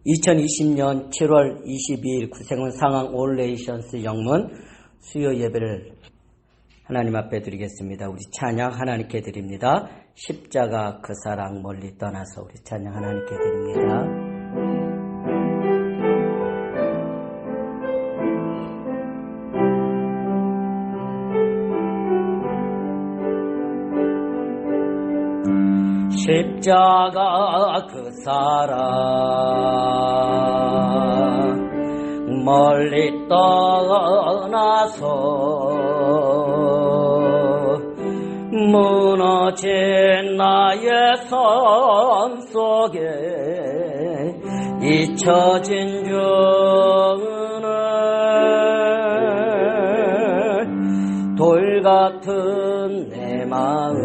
2020년 7월 22일 구생원 상황 올레이션스 영문 수요 예배를 하나님 앞에 드리겠습니다. 우리 찬양 하나님께 드립니다. 십자가 그 사랑 멀리 떠나서 우리 찬양 하나님께 드립니다. 십자가 그 사랑 멀리 떠나서 무너진 나의 삶 속에 잊혀진 주는 돌 같은 내 마음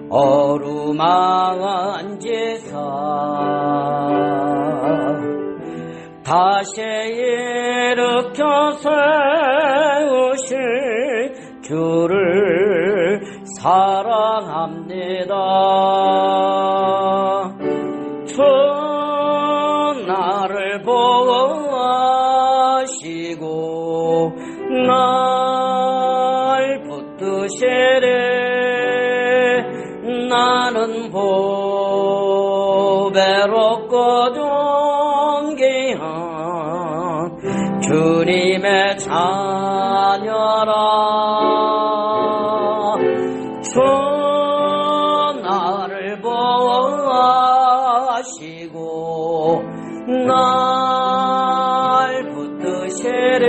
어루망한 제사 다시 일으켜 세우실 주를 사랑합니다. 주 나를 보호하시고 날 붙드시리. 나는 보배롭고 존귀한 주님의 자녀라. 주 나를 보호하시고 날 붙드시리.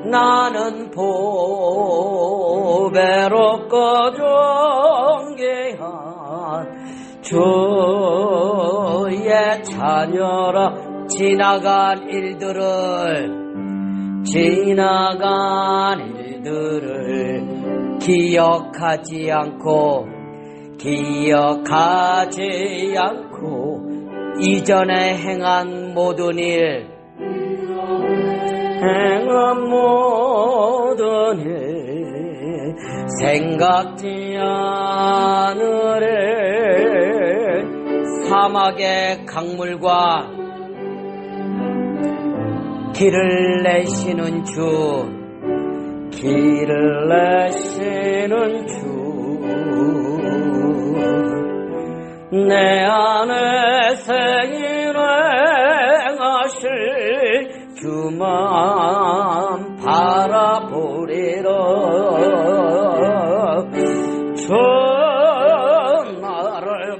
나는 보배롭고 존귀한 주의 자녀라. 지나간 일들을 기억하지 않고 이전에 행한 모든 일 생각지 않으래. 사막의 강물과 길을 내시는 주 내 안에 새 일행하실 주만 바라보리라. 주 나를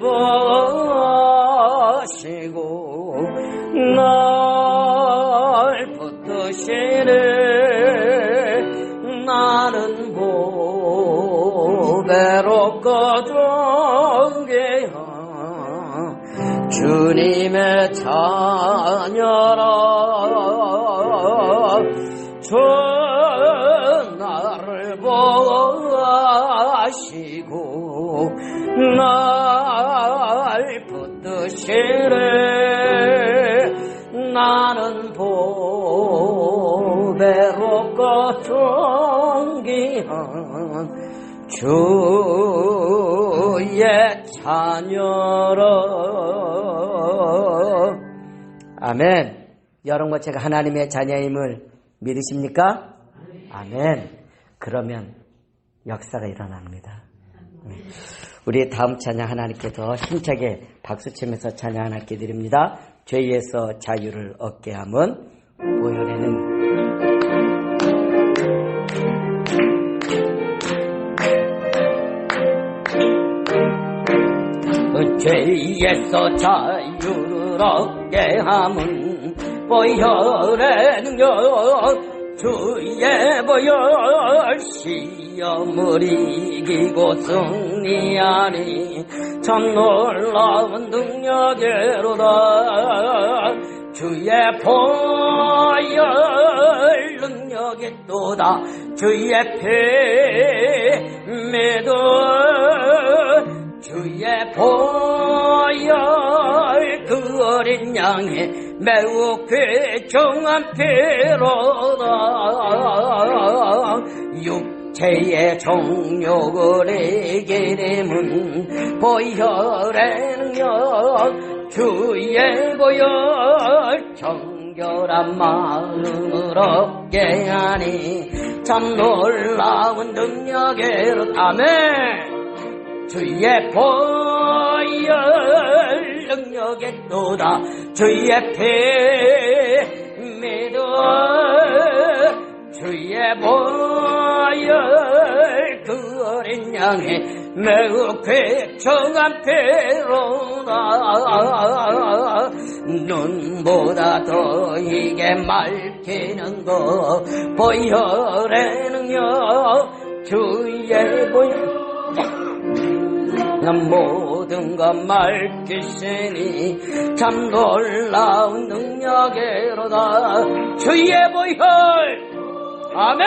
보시고 날 붙드시네. 나는 보배롭고 존귀한 주님의 자녀라. 주 나를 보호하시고 날 붙드시래. 나는 보배롭고 존귀한 주의 자녀라. 아멘. 여러분과 제가 하나님의 자녀임을 믿으십니까? 아멘. 그러면 역사가 일어납니다. 우리 다음 찬양 하나님께 더 힘차게 박수치면서 찬양 하나님께 드립니다. 죄에서 자유를 얻게 함은 보혈에는 죄에서 자유를 얻게 함은 보혈의 능력 주의 보혈 시험을 이기고 승리하니 참 놀라운 능력이로다. 주의 보혈 능력이 또다. 주의 피 믿어 주의 보혈 그 어린 양의 매우 귀중한 피로다. 죄의 정욕을 해결함은 보혈의 능력 주의 보혈 정결한 마음을 얻게 하니 참 놀라운 능력으로 아멘. 주의 보혈 능력에 또다 주의 피 믿어 주의 보혈 그 어린 양의 매우 쾌청한 피로다 눈보다 더 이게 맑히는 것 보혈의 능력 주의 보혈 난 모든 것 맑히시니 참 놀라운 능력으로다 주의 보혈 아멘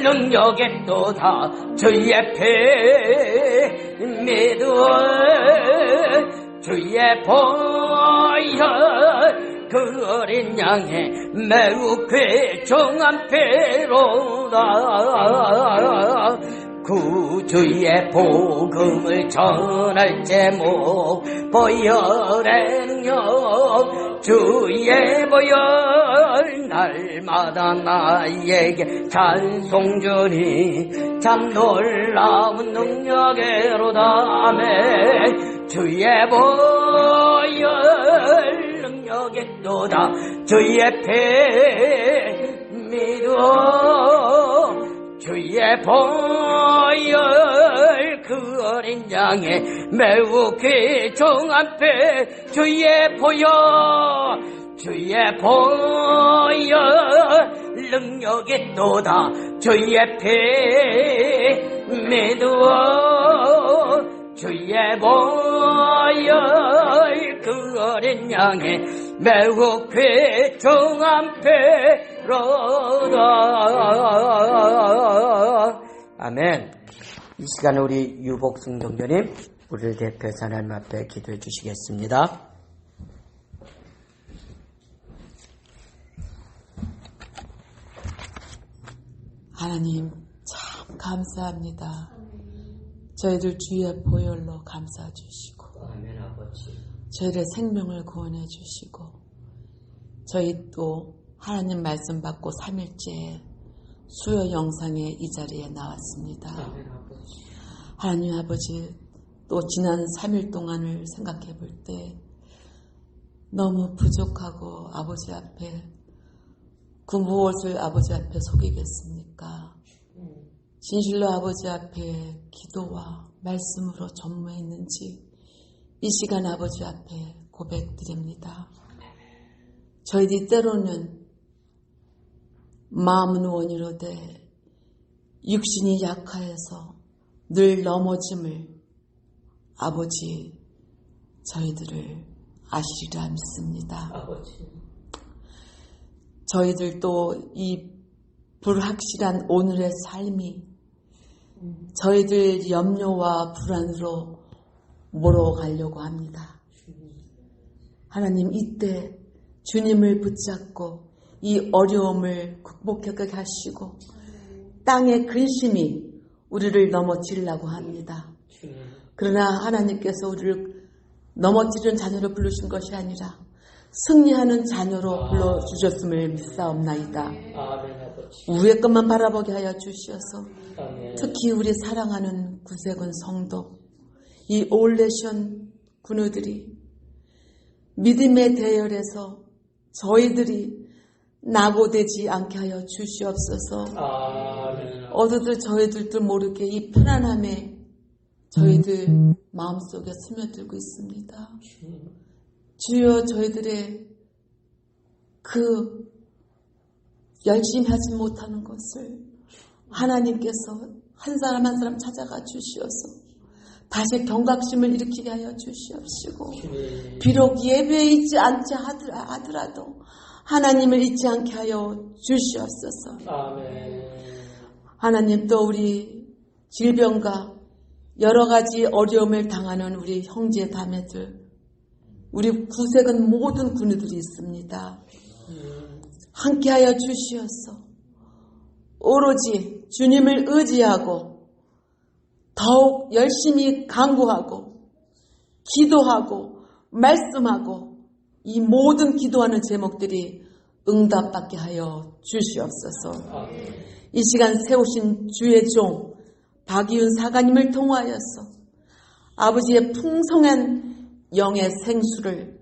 능력에 또다 주의 피 믿어 주의 보혈 그 어린 양의 매우 귀중한 피로다 구주의 복음을 전할 제목 보혈의 능력 주의 보혈 날마다 나에게 찬송 주니 참 놀라운 능력으로다 아멘 주의 보혈 능력에 또다 주의 피 믿어 주의 보혈 그 어린 양의 매우 귀중한 피 주의 보혈 능력이 또다 주의 피 믿어 주의 보혈 그 어린 양의 매우 귀중한 피로다 아멘. 이 시간에 우리 유복승 종교님 우리를 대표해서 하나님 앞에 기도해 주시겠습니다. 하나님 참 감사합니다. 저희들 주의 보혈로 감싸 주시고 아멘 아버지. 저희의 생명을 구원해 주시고 저희 또 하나님 말씀 받고 3일째 수요 영상에 이 자리에 나왔습니다. 아멘 아버지. 하나님 아버지 또 지난 3일 동안을 생각해 볼 때 너무 부족하고 아버지 앞에 그 무엇을 아버지 앞에 속이겠습니까? 진실로 아버지 앞에 기도와 말씀으로 전무했는지 이 시간 아버지 앞에 고백드립니다. 저희들이 때로는 마음은 원이로되 육신이 약하여서 늘 넘어짐을 아버지 저희들을 아시리라 믿습니다. 아버지. 저희들도 이 불확실한 오늘의 삶이 저희들 염려와 불안으로 몰아가려고 합니다. 하나님 이때 주님을 붙잡고 이 어려움을 극복하게 하시고 땅의 근심이 우리를 넘어지려고 합니다. 그러나 하나님께서 우리를 넘어지는 자녀로 부르신 것이 아니라 승리하는 자녀로 불러주셨음을 믿사옵나이다. 위의 것만 바라보게 하여 주시어서 특히 우리 사랑하는 구세군 성도 이 올레션 군우들이 믿음의 대열에서 저희들이 낙오되지 않게 하여 주시옵소서. 어디들 저희들도 모르게 이 편안함에 저희들 마음속에 스며들고 있습니다. 주여 저희들의 그 열심히 하지 못하는 것을 하나님께서 한 사람 한 사람 찾아가 주시어서 다시 경각심을 일으키게 하여 주시옵시고 비록 예배에 있지 않지 하더라도 하나님을 잊지 않게 하여 주시옵소서. 하나님 또 우리 질병과 여러 가지 어려움을 당하는 우리 형제 자매들 우리 구색은 모든 군우들이 있습니다. 함께하여 주시어서 오로지 주님을 의지하고 더욱 열심히 간구하고 기도하고 말씀하고 이 모든 기도하는 제목들이 응답받게 하여 주시옵소서. 이 시간 세우신 주의 종 박이윤 사가님을 통하여서 아버지의 풍성한 영의 생수를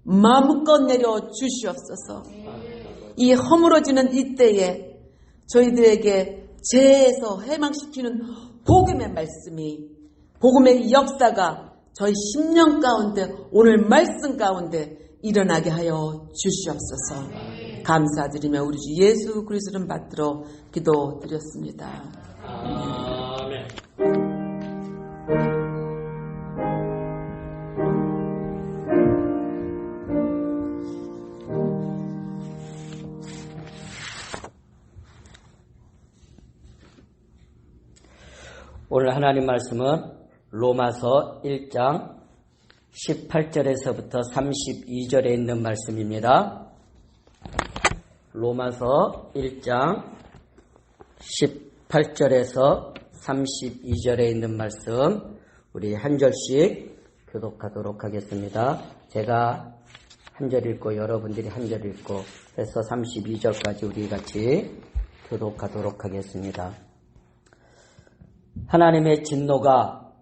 마음껏 내려 주시옵소서. 이 허물어지는 이때에 저희들에게 죄에서 해방시키는 복음의 말씀이, 복음의 역사가 저희 심령 가운데, 오늘 말씀 가운데 일어나게 하여 주시옵소서. 감사드리며 우리 주 예수 그리스도를 받들어 기도드렸습니다. 아멘. 오늘 하나님 말씀은 로마서 1장 18절에서부터 32절에 있는 말씀입니다. 로마서 1장 18절에서 32절에 있는 말씀 우리 한 절씩 교독하도록 하겠습니다. 제가 한 절 읽고 여러분들이 한 절 읽고 해서 32절까지 우리 같이 교독하도록 하겠습니다. 하나님의 진노가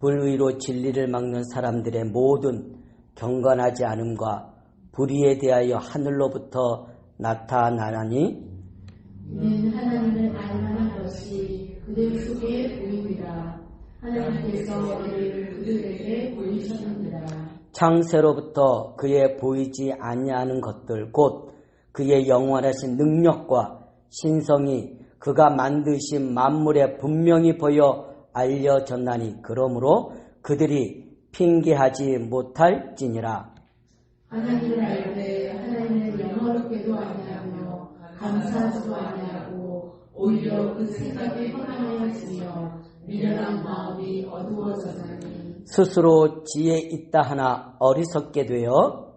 불의로 진리를 막는 사람들의 모든 경건하지 않음과 불의에 대하여 하늘로부터 나타나나니 이는 하나님을 알만한 것이 그들 속에 보입니다. 하나님께서 이를 그들에게 보이셨느니라. 창세로부터 그의 보이지 아니하는 것들 곧 그의 영원하신 능력과 신성이 그가 만드신 만물에 분명히 보여 알려졌나니 그러므로 그들이 핑계하지 못할지니라. 하나님을 알 때 하나님을 영어롭게도 아니하며 감사하지도 아니하고 오히려 그 생각에 허망하였으며 미련한 마음이 어두워졌나니 스스로 지혜 있다 하나 어리석게 되어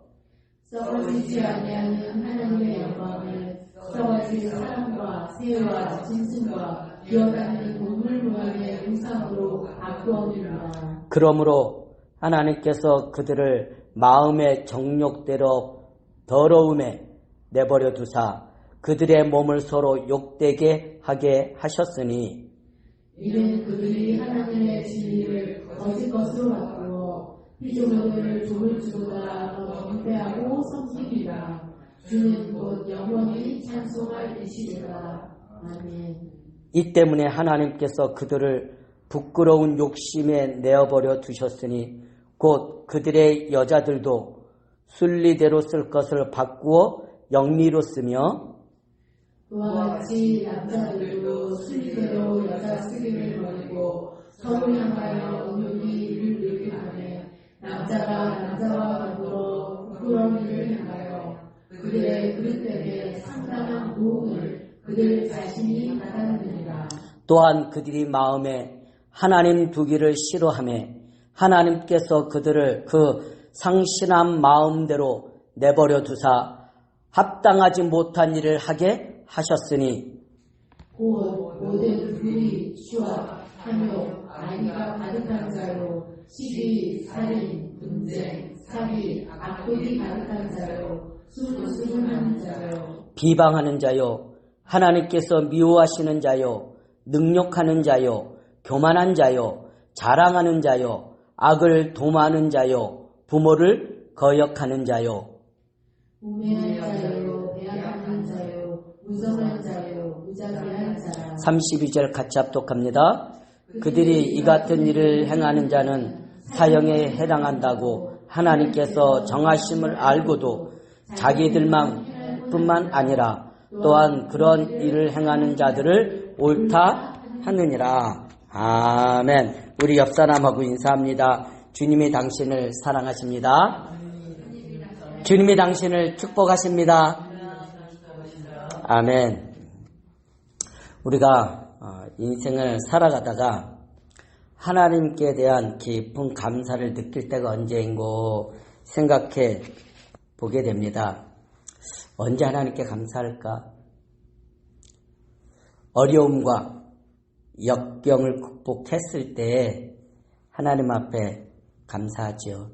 썩어지지 아니하는 하나님의 영광을 썩어질 사람과 새와 짐승과 기어다니는 동물 모양의 우상으로 바꾸었느니라. 그러므로 하나님께서 그들을 마음의 정욕대로 더러움에 내버려 두사 그들의 몸을 서로 욕되게 하게 하셨으니 이는 그들이 하나님의 진리를 거짓 것으로 바꾸어 피조물을 조물주보다 더 경배하고 섬기리라. 주는 곧 영원히 찬송할 이시리라. 아멘. 이 때문에 하나님께서 그들을 부끄러운 욕심에 내어버려 두셨으니 곧 그들의 여자들도 순리대로 쓸 것을 바꾸어 영리로 쓰며 그와 같이 남자들도 순리대로 여자 쓰기를 버리고 서로 향하여 은유히 이를 늘게 하네. 남자가 남자와 더불어 부끄러운 일을 향하여 그들의 그릇됨에 상당한 부흥을 그들 자신이 받았느니라. 또한 그들이 마음에 하나님 두기를 싫어하며 하나님께서 그들을 그 상신한 마음대로 내버려 두사 합당하지 못한 일을 하게 하셨으니 곧 모든 불의, 추악, 탐욕, 아이가 가득한 자요 시기, 살인, 분쟁, 사기, 악독이 가득한 자요 수군하는 자요 비방하는 자요 하나님께서 미워하시는 자요 능욕하는 자요 교만한 자요 자랑하는 자요 악을 도모하는 자요 부모를 거역하는 자요 우매한 자요 배악한 자요 무정한 자요 무자비한 자. 32절 같이 합독합니다. 그들이 이 같은 일을 행하는 자는 사형에 해당한다고 하나님께서 정하심을 알고도 자기들만 뿐만 아니라 또한 그런 일을 행하는 자들을 옳다 하느니라. 아멘. 우리 옆 사람하고 인사합니다. 주님이 당신을 사랑하십니다. 주님이 당신을 축복하십니다. 아멘. 우리가 인생을 살아가다가 하나님께 대한 깊은 감사를 느낄 때가 언제인고 생각해 보게 됩니다. 언제 하나님께 감사할까? 어려움과 역경을 극복했을 때 하나님 앞에 감사하지요.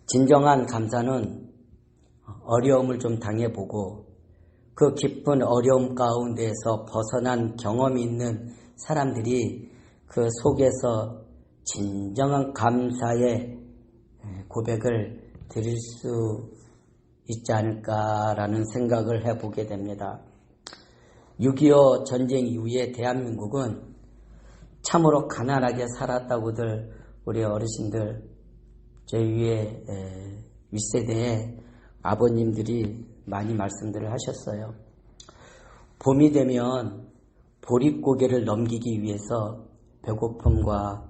진정한 감사는 어려움을 좀 당해보고 그 깊은 어려움 가운데에서 벗어난 경험이 있는 사람들이 그 속에서 진정한 감사의 고백을 드릴 수 있지 않을까라는 생각을 해보게 됩니다. 6.25 전쟁 이후에 대한민국은 참으로 가난하게 살았다고들 우리 어르신들 저희 위에 윗세대의 아버님들이 많이 말씀들을 하셨어요. 봄이 되면 보릿고개를 넘기기 위해서 배고픔과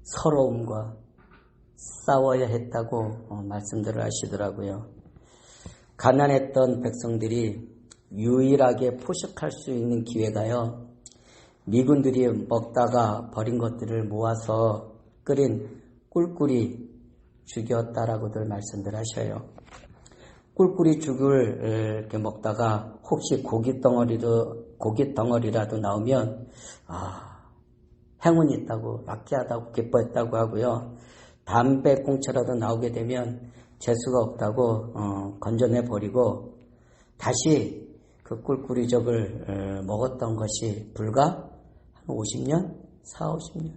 서러움과 싸워야 했다고 말씀들을 하시더라고요. 가난했던 백성들이 유일하게 포식할 수 있는 기회가요, 미군들이 먹다가 버린 것들을 모아서 끓인 꿀꿀이 죽였다라고들 말씀들 하셔요. 꿀꿀이 죽을 이렇게 먹다가 혹시 고기 덩어리라도 나오면 행운이 있다고, 락키하다고, 기뻐했다고 하고요. 담배꽁초라도 나오게 되면 재수가 없다고 건져내 버리고 다시 그 꿀꿀이적을 먹었던 것이 불과 한 50년? 40-50년.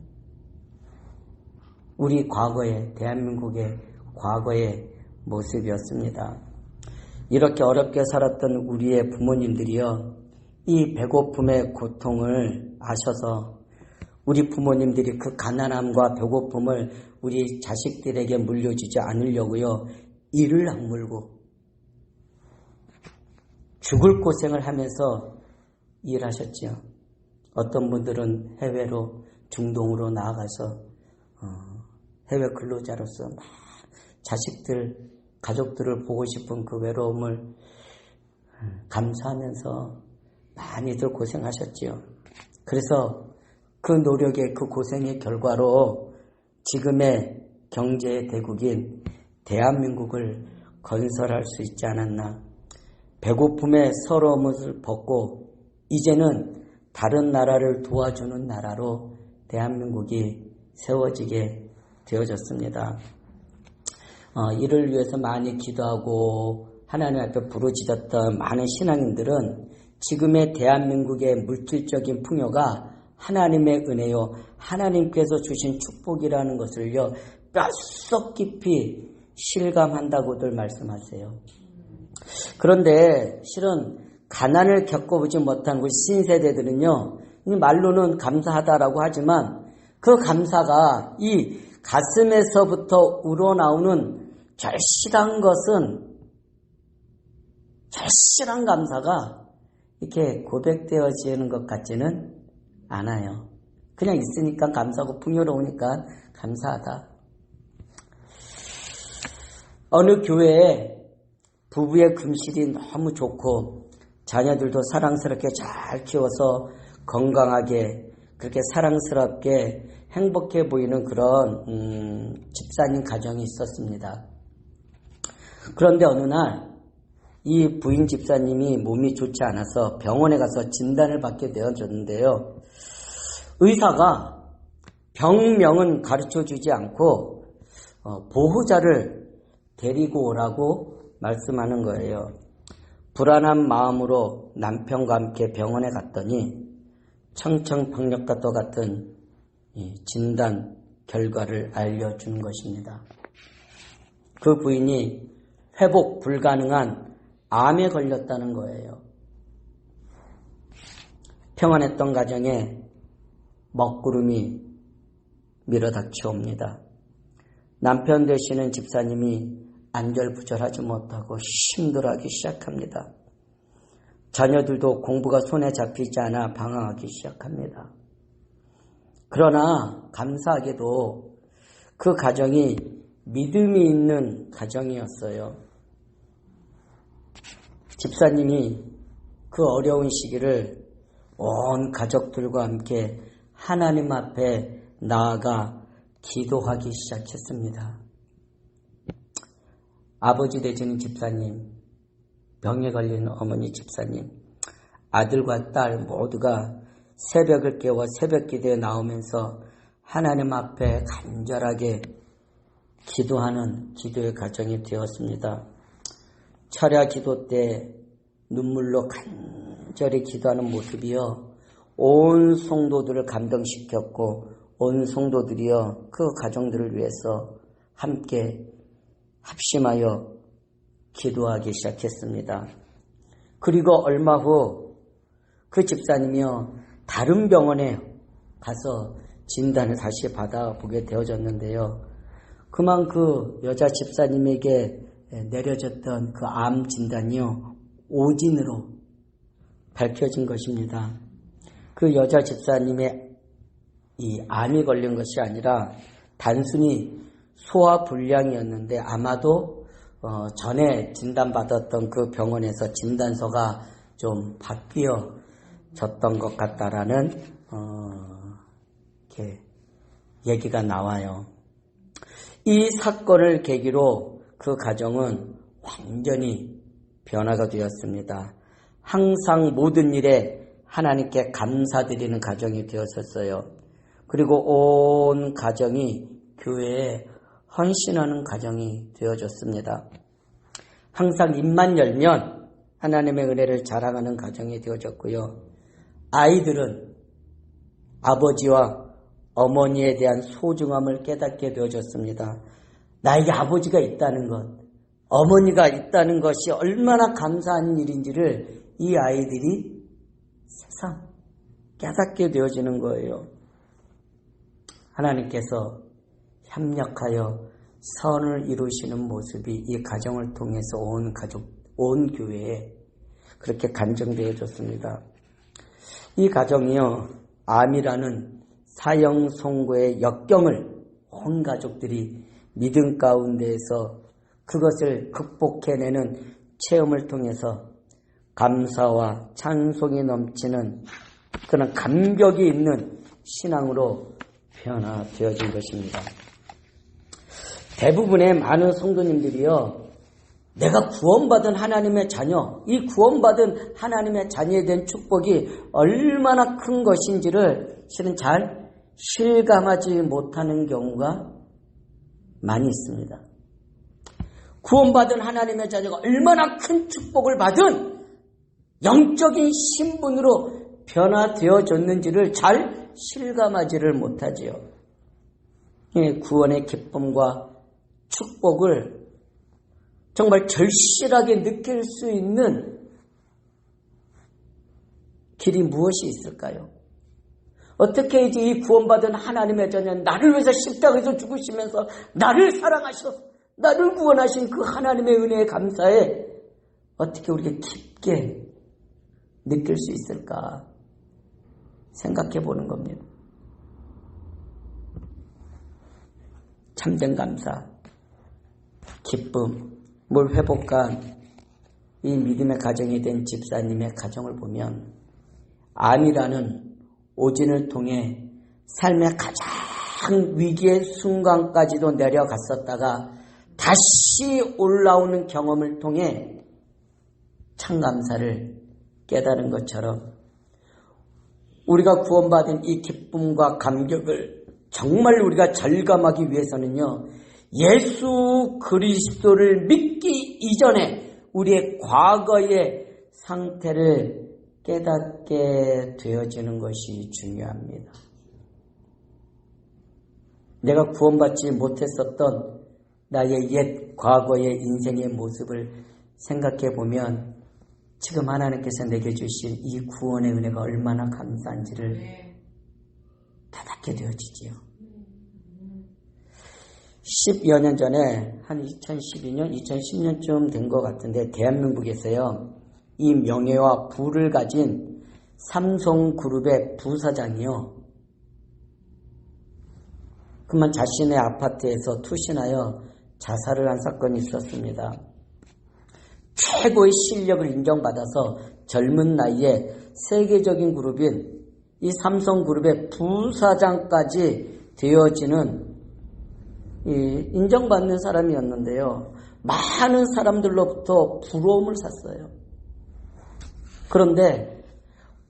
우리 과거의, 대한민국의 과거의 모습이었습니다. 이렇게 어렵게 살았던 우리의 부모님들이요, 이 배고픔의 고통을 아셔서 우리 부모님들이 그 가난함과 배고픔을 우리 자식들에게 물려주지 않으려고요, 이를 악물고 죽을 고생을 하면서 일하셨지요. 어떤 분들은 해외로, 중동으로 나아가서 해외 근로자로서 막 자식들, 가족들을 보고 싶은 그 외로움을 감수하면서 많이들 고생하셨지요. 그래서 그 노력의, 그 고생의 결과로 지금의 경제의 대국인 대한민국을 건설할 수 있지 않았나. 배고픔의 서러움을 벗고 이제는 다른 나라를 도와주는 나라로 대한민국이 세워지게 되어졌습니다. 이를 위해서 많이 기도하고 하나님 앞에 부르짖었던 많은 신앙인들은 지금의 대한민국의 물질적인 풍요가 하나님의 은혜요, 하나님께서 주신 축복이라는 것을요, 뼛속 깊이 실감한다고들 말씀하세요. 그런데 실은 가난을 겪어보지 못한 우리 신세대들은요, 말로는 감사하다라고 하지만 그 감사가 이 가슴에서부터 우러나오는 절실한 감사가 이렇게 고백되어지는 것 같지는 않아요. 그냥 있으니까 감사하고 풍요로우니까 감사하다. 어느 교회에 부부의 금실이 너무 좋고 자녀들도 사랑스럽게 잘 키워서 건강하게 그렇게 사랑스럽게 행복해 보이는 그런 집사님 가정이 있었습니다. 그런데 어느 날 이 부인 집사님이 몸이 좋지 않아서 병원에 가서 진단을 받게 되어졌는데요. 의사가 병명은 가르쳐주지 않고 보호자를 데리고 오라고 말씀하는 거예요. 불안한 마음으로 남편과 함께 병원에 갔더니 청청병력과도 같은 진단 결과를 알려준 것입니다. 그 부인이 회복 불가능한 암에 걸렸다는 거예요. 평안했던 가정에 먹구름이 밀어닥쳐옵니다. 남편 되시는 집사님이 안절부절하지 못하고 힘들어하기 시작합니다. 자녀들도 공부가 손에 잡히지 않아 방황하기 시작합니다. 그러나 감사하게도 그 가정이 믿음이 있는 가정이었어요. 집사님이 그 어려운 시기를 온 가족들과 함께 하나님 앞에 나아가 기도하기 시작했습니다. 아버지 되시는 집사님, 병에 걸린 어머니 집사님, 아들과 딸 모두가 새벽을 깨워 새벽 기도에 나오면서 하나님 앞에 간절하게 기도하는 기도의 가정이 되었습니다. 철야 기도 때 눈물로 간절히 기도하는 모습이요, 온 성도들을 감동시켰고 온 성도들이요 그 가정들을 위해서 함께 합심하여 기도하기 시작했습니다. 그리고 얼마 후 그 집사님이요 다른 병원에 가서 진단을 다시 받아보게 되어졌는데요, 그만 그 여자 집사님에게 내려졌던 그 암 진단이요 오진으로 밝혀진 것입니다. 그 여자 집사님의 이 암이 걸린 것이 아니라 단순히 소화불량이었는데 아마도 전에 진단받았던 그 병원에서 진단서가 좀 바뀌어졌던 것 같다라는 이렇게 얘기가 나와요. 이 사건을 계기로 그 가정은 완전히 변화가 되었습니다. 항상 모든 일에 하나님께 감사드리는 가정이 되었었어요. 그리고 온 가정이 교회에 헌신하는 가정이 되어졌습니다. 항상 입만 열면 하나님의 은혜를 자랑하는 가정이 되어졌고요. 아이들은 아버지와 어머니에 대한 소중함을 깨닫게 되어졌습니다. 나에게 아버지가 있다는 것, 어머니가 있다는 것이 얼마나 감사한 일인지를 이 아이들이 새삼 깨닫게 되어지는 거예요. 하나님께서 협력하여 선을 이루시는 모습이 이 가정을 통해서 온 가족, 온 교회에 그렇게 간증되어졌습니다. 이 가정이요, 암이라는 사형 선고의 역경을 온 가족들이 믿음 가운데에서 그것을 극복해내는 체험을 통해서 감사와 찬송이 넘치는 그런 감격이 있는 신앙으로 변화되어진 것입니다. 대부분의 많은 성도님들이요, 내가 구원받은 하나님의 자녀, 이 구원받은 하나님의 자녀에 대한 축복이 얼마나 큰 것인지를 실은 잘 실감하지 못하는 경우가 많이 있습니다. 구원받은 하나님의 자녀가 얼마나 큰 축복을 받은 영적인 신분으로 변화되어졌는지를 잘 실감하지를 못하지요. 구원의 기쁨과 축복을 정말 절실하게 느낄 수 있는 길이 무엇이 있을까요? 어떻게 이제 이 구원받은 하나님의 자녀, 나를 위해서 십자가에서 죽으시면서 나를 사랑하셔 나를 구원하신 그 하나님의 은혜에 감사해 어떻게 우리가 깊게 느낄 수 있을까 생각해 보는 겁니다. 참된 감사, 기쁨, 뭘 회복한 이 믿음의 가정이 된 집사님의 가정을 보면 암이라는 오진을 통해 삶의 가장 위기의 순간까지도 내려갔었다가 다시 올라오는 경험을 통해 참 감사를 깨달은 것처럼 우리가 구원받은 이 기쁨과 감격을 정말 우리가 절감하기 위해서는요, 예수 그리스도를 믿기 이전에 우리의 과거의 상태를 깨닫게 되어지는 것이 중요합니다. 내가 구원받지 못했었던 나의 옛 과거의 인생의 모습을 생각해 보면 지금 하나님께서 내게 주신 이 구원의 은혜가 얼마나 감사한지를 깨닫게 되어지지요. 10여 년 전에 한 2012년, 2010년쯤 된 것 같은데 대한민국에서요, 이 명예와 부를 가진 삼성그룹의 부사장이요, 그만 자신의 아파트에서 투신하여 자살을 한 사건이 있었습니다. 최고의 실력을 인정받아서 젊은 나이에 세계적인 그룹인 이 삼성그룹의 부사장까지 되어지는 인정받는 사람이었는데요, 많은 사람들로부터 부러움을 샀어요. 그런데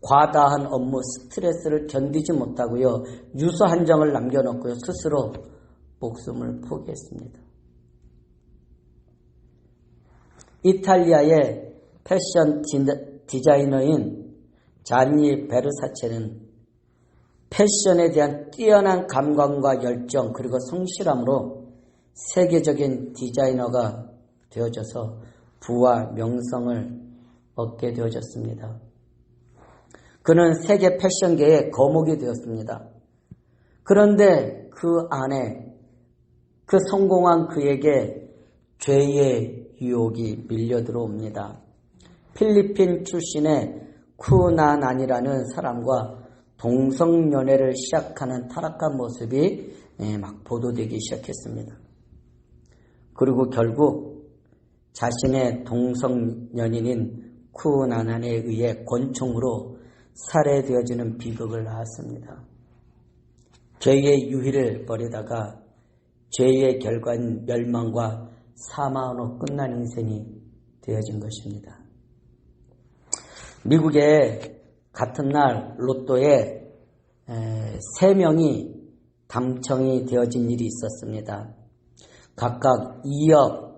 과다한 업무 스트레스를 견디지 못하고요. 유서 한 장을 남겨놓고요. 스스로 목숨을 포기했습니다. 이탈리아의 패션 디자이너인 자니 베르사체는 패션에 대한 뛰어난 감각과 열정 그리고 성실함으로 세계적인 디자이너가 되어져서 부와 명성을 얻게 되어졌습니다. 그는 세계 패션계의 거목이 되었습니다. 그런데 그 안에 그 성공한 그에게 죄의 유혹이 밀려 들어옵니다. 필리핀 출신의 쿠나난이라는 사람과 동성연애를 시작하는 타락한 모습이 막 보도되기 시작했습니다. 그리고 결국 자신의 동성연인인 쿠나난에 의해 권총으로 살해되어지는 비극을 낳았습니다. 죄의 유희를 버리다가 죄의 결과인 멸망과 사망으로 끝난 인생이 되어진 것입니다. 미국의 같은 날 로또에 3명이 당첨이 되어진 일이 있었습니다. 각각 2억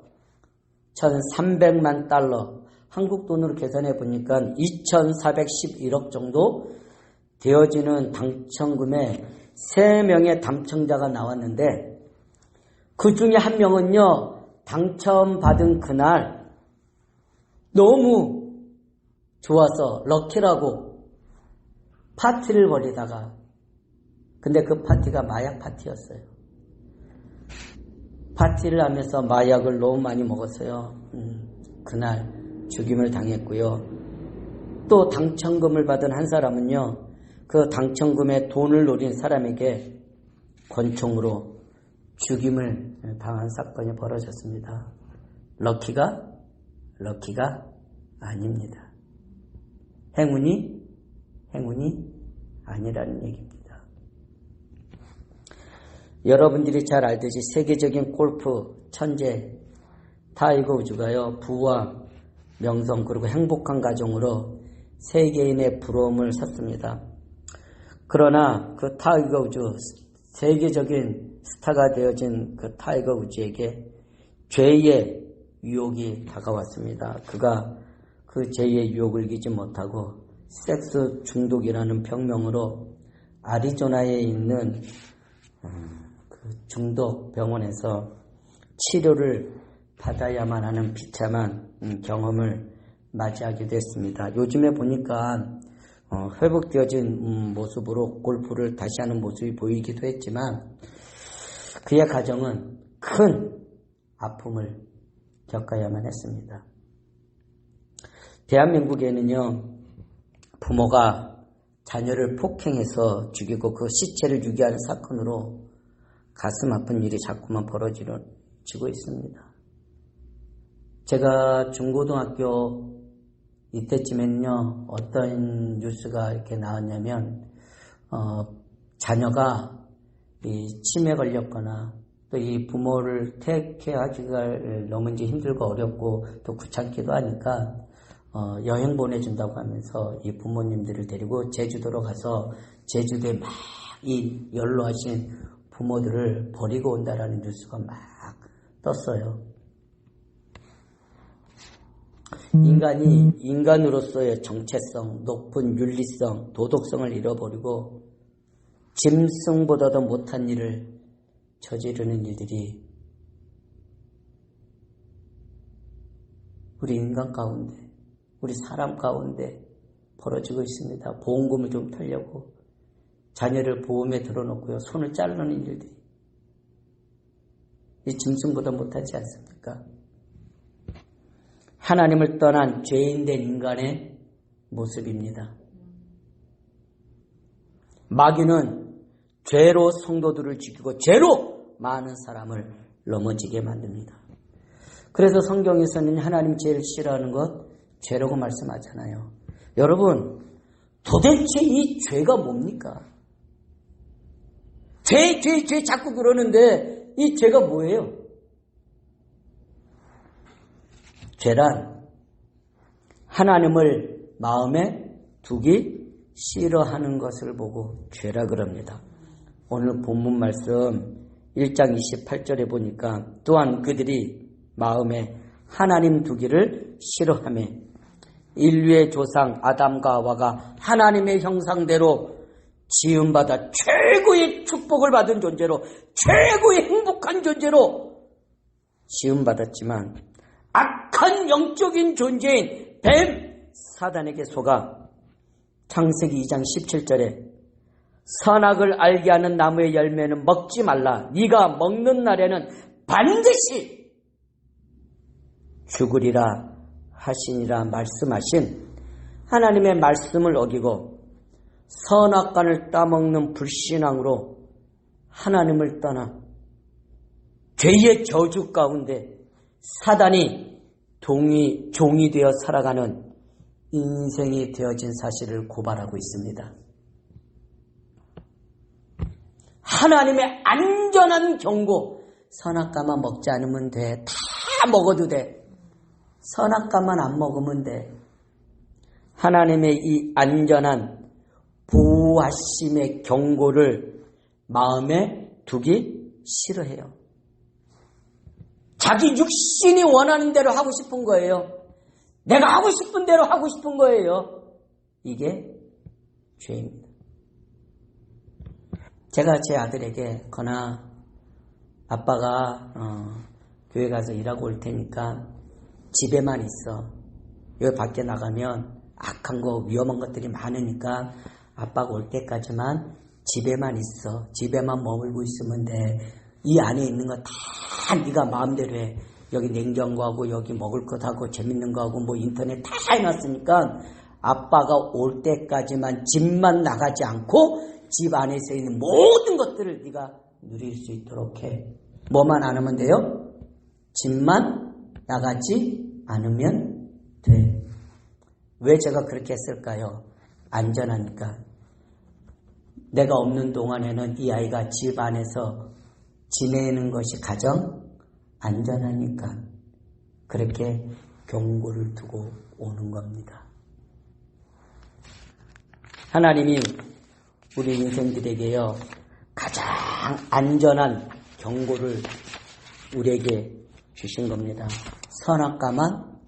1,300만 달러, 한국 돈으로 계산해 보니까 2,411억 정도 되어지는 당첨금에 3명의 당첨자가 나왔는데 그 중에 한 명은요, 당첨받은 그날 너무 좋아서 럭키라고 파티를 벌이다가, 근데 그 파티가 마약 파티였어요. 파티를 하면서 마약을 너무 많이 먹었어요. 그날 죽임을 당했고요. 또 당첨금을 받은 한 사람은요, 그 당첨금에 돈을 노린 사람에게 권총으로 죽임을 당한 사건이 벌어졌습니다. 럭키가 아닙니다. 행운이 아니라는 얘기입니다. 여러분들이 잘 알듯이 세계적인 골프 천재 타이거 우즈가요, 부와 명성 그리고 행복한 가정으로 세계인의 부러움을 샀습니다. 그러나 그 타이거 우즈, 세계적인 스타가 되어진 그 타이거 우즈에게 죄의 유혹이 다가왔습니다. 그가 그 죄의 유혹을 이기지 못하고 섹스 중독이라는 병명으로 아리조나에 있는 그 중독 병원에서 치료를 받아야만 하는 비참한 경험을 맞이하게 됐습니다. 요즘에 보니까 회복되어진 모습으로 골프를 다시 하는 모습이 보이기도 했지만 그의 가정은 큰 아픔을 겪어야만 했습니다. 대한민국에는요, 부모가 자녀를 폭행해서 죽이고 그 시체를 유기하는 사건으로 가슴 아픈 일이 자꾸만 벌어지고 있습니다. 제가 중고등학교 이때쯤에는요, 어떤 뉴스가 이렇게 나왔냐면, 자녀가 이 치매 걸렸거나 또 이 부모를 태케하기가 너무 이제 힘들고 어렵고 또 귀찮기도 하니까 여행 보내준다고 하면서 이 부모님들을 데리고 제주도로 가서 제주도에 막 이 연로하신 부모들을 버리고 온다라는 뉴스가 막 떴어요. 인간이 인간으로서의 정체성, 높은 윤리성, 도덕성을 잃어버리고 짐승보다도 못한 일을 저지르는 일들이 우리 인간 가운데, 우리 사람 가운데 벌어지고 있습니다. 보험금을 좀 털려고 자녀를 보험에 들어놓고요, 손을 자르는 일들이. 이 짐승보다 못하지 않습니까? 하나님을 떠난 죄인된 인간의 모습입니다. 마귀는 죄로 성도들을 죽이고 죄로 많은 사람을 넘어지게 만듭니다. 그래서 성경에서는 하나님 죄를 싫어하는 것 죄라고 말씀하잖아요. 여러분, 도대체 이 죄가 뭡니까? 죄 자꾸 그러는데 이 죄가 뭐예요? 죄란 하나님을 마음에 두기 싫어하는 것을 보고 죄라 그럽니다. 오늘 본문 말씀 1장 28절에 보니까 또한 그들이 마음에 하나님 두기를 싫어하며 인류의 조상 아담과 하와가 하나님의 형상대로 지음받아 최고의 축복을 받은 존재로 최고의 행복한 존재로 지음받았지만 악한 영적인 존재인 뱀 사단에게 속아 창세기 2장 17절에 선악을 알게 하는 나무의 열매는 먹지 말라. 네가 먹는 날에는 반드시 죽으리라 하시니라 말씀하신 하나님의 말씀을 어기고 선악간을 따먹는 불신앙으로 하나님을 떠나 죄의 저주 가운데 사단이 종이 되어 살아가는 인생이 되어진 사실을 고발하고 있습니다. 하나님의 안전한 경고, 선악과만 먹지 않으면 돼. 다 먹어도 돼. 선악과만 안 먹으면 돼. 하나님의 이 안전한 보호하심의 경고를 마음에 두기 싫어해요. 자기 육신이 원하는 대로 하고 싶은 거예요. 내가 하고 싶은 대로 하고 싶은 거예요. 이게 죄입니다. 제가 제 아들에게 거나 아빠가 교회 가서 일하고 올 테니까 집에만 있어. 여기 밖에 나가면 악한 거 위험한 것들이 많으니까 아빠가 올 때까지만 집에만 있어. 집에만 머물고 있으면 돼. 이 안에 있는 거 다 네가 마음대로 해. 여기 냉장고하고 여기 먹을 것하고 재밌는 거하고 뭐 인터넷 다 해놨으니까 아빠가 올 때까지만 집만 나가지 않고 집 안에서 있는 모든 것들을 네가 누릴 수 있도록 해. 뭐만 안 하면 돼요? 집만 나가지 않으면 돼. 왜 제가 그렇게 했을까요? 안전하니까. 내가 없는 동안에는 이 아이가 집 안에서 지내는 것이 가장 안전하니까 그렇게 경고를 두고 오는 겁니다. 하나님이 우리 인생들에게요 가장 안전한 경고를 우리에게 주신 겁니다. 선악과만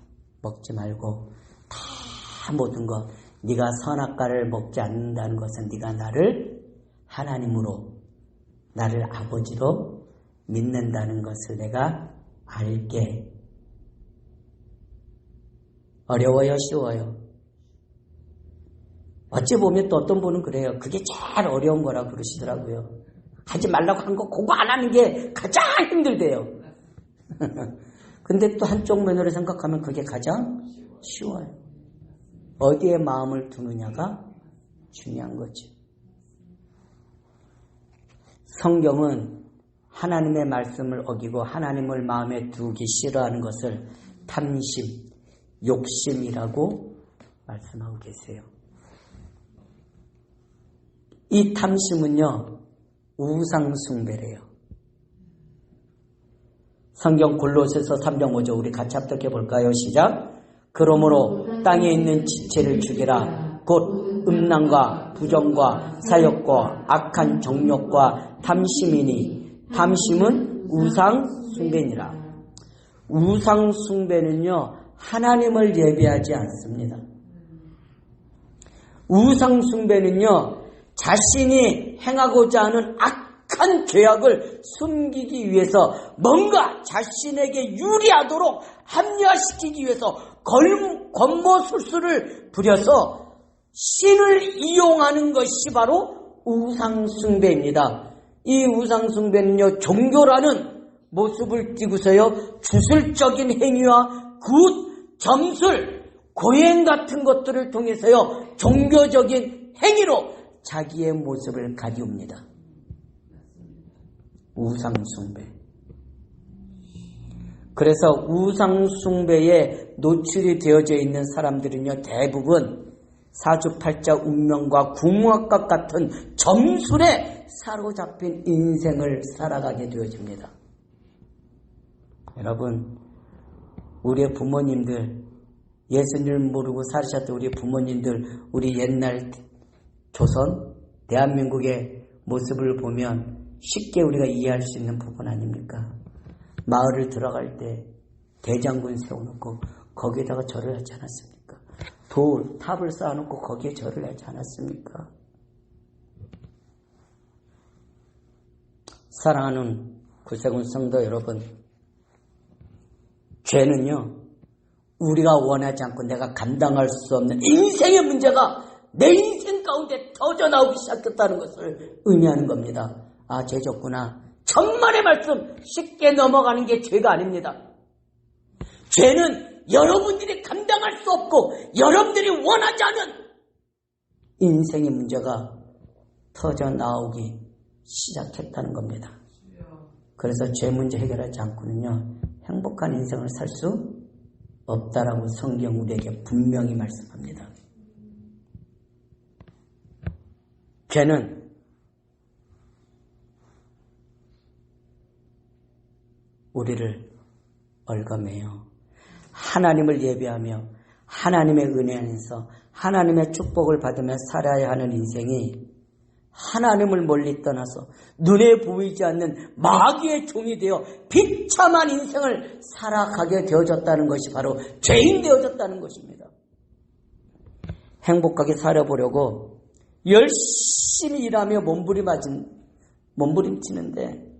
먹지 말고 다 모든 것. 네가 선악과를 먹지 않는다는 것은 네가 나를 하나님으로 나를 아버지로 믿는다는 것을 내가 알게. 어려워요, 쉬워요? 어찌 보면 또 어떤 분은 그래요. 그게 제일 어려운 거라고 그러시더라고요. 하지 말라고 한 거 그거 안 하는 게 가장 힘들대요. 근데 또 한쪽 면으로 생각하면 그게 가장 쉬워요. 어디에 마음을 두느냐가 중요한 거죠. 성경은 하나님의 말씀을 어기고 하나님을 마음에 두기 싫어하는 것을 탐심, 욕심이라고 말씀하고 계세요. 이 탐심은요, 우상숭배래요. 성경 골로새서 3장 5절 우리 같이 합독해 볼까요? 시작. 그러므로 땅에 있는 지체를 죽이라. 곧 음란과 부정과 사욕과 악한 정욕과 탐심이니 탐심은 우상숭배니라. 우상숭배는요 하나님을 예배하지 않습니다. 우상숭배는요 자신이 행하고자 하는 악한 죄악을 숨기기 위해서 뭔가 자신에게 유리하도록 합리화시키기 위해서 권모술수를 부려서 신을 이용하는 것이 바로 우상숭배입니다. 이 우상숭배는요 종교라는 모습을 띠고서요 주술적인 행위와 굿, 점술, 고행 같은 것들을 통해서요 종교적인 행위로 자기의 모습을 가리웁니다. 우상숭배. 그래서 우상숭배에 노출이 되어져 있는 사람들은요 대부분 사주팔자 운명과 궁합각 같은 점술에 사로잡힌 인생을 살아가게 되어집니다. 여러분, 우리의 부모님들, 예수님을 모르고 살으셨던 우리 부모님들, 우리 옛날 조선, 대한민국의 모습을 보면 쉽게 우리가 이해할 수 있는 부분 아닙니까? 마을을 들어갈 때 대장군 세워놓고 거기에다가 절을 하지 않았습니까? 탑을 쌓아놓고 거기에 절을 하지 않았습니까? 사랑하는 구세군 성도 여러분, 죄는요, 우리가 원하지 않고 내가 감당할 수 없는 인생의 문제가 내 인생 가운데 터져나오기 시작했다는 것을 의미하는 겁니다. 아, 죄 졌구나. 천만의 말씀 쉽게 넘어가는 게 죄가 아닙니다. 죄는 여러분들이 감당할 수 없고 여러분들이 원하지 않은 인생의 문제가 터져나오기 시작했다는 겁니다. 그래서 죄 문제 해결하지 않고는요, 행복한 인생을 살 수 없다라고 성경 우리에게 분명히 말씀합니다. 죄는 우리를 얽어매요. 하나님을 예배하며 하나님의 은혜 안에서 하나님의 축복을 받으며 살아야 하는 인생이 하나님을 멀리 떠나서 눈에 보이지 않는 마귀의 종이 되어 비참한 인생을 살아가게 되어졌다는 것이 바로 죄인 되어졌다는 것입니다. 행복하게 살아보려고 열심히 일하며 몸부림치는데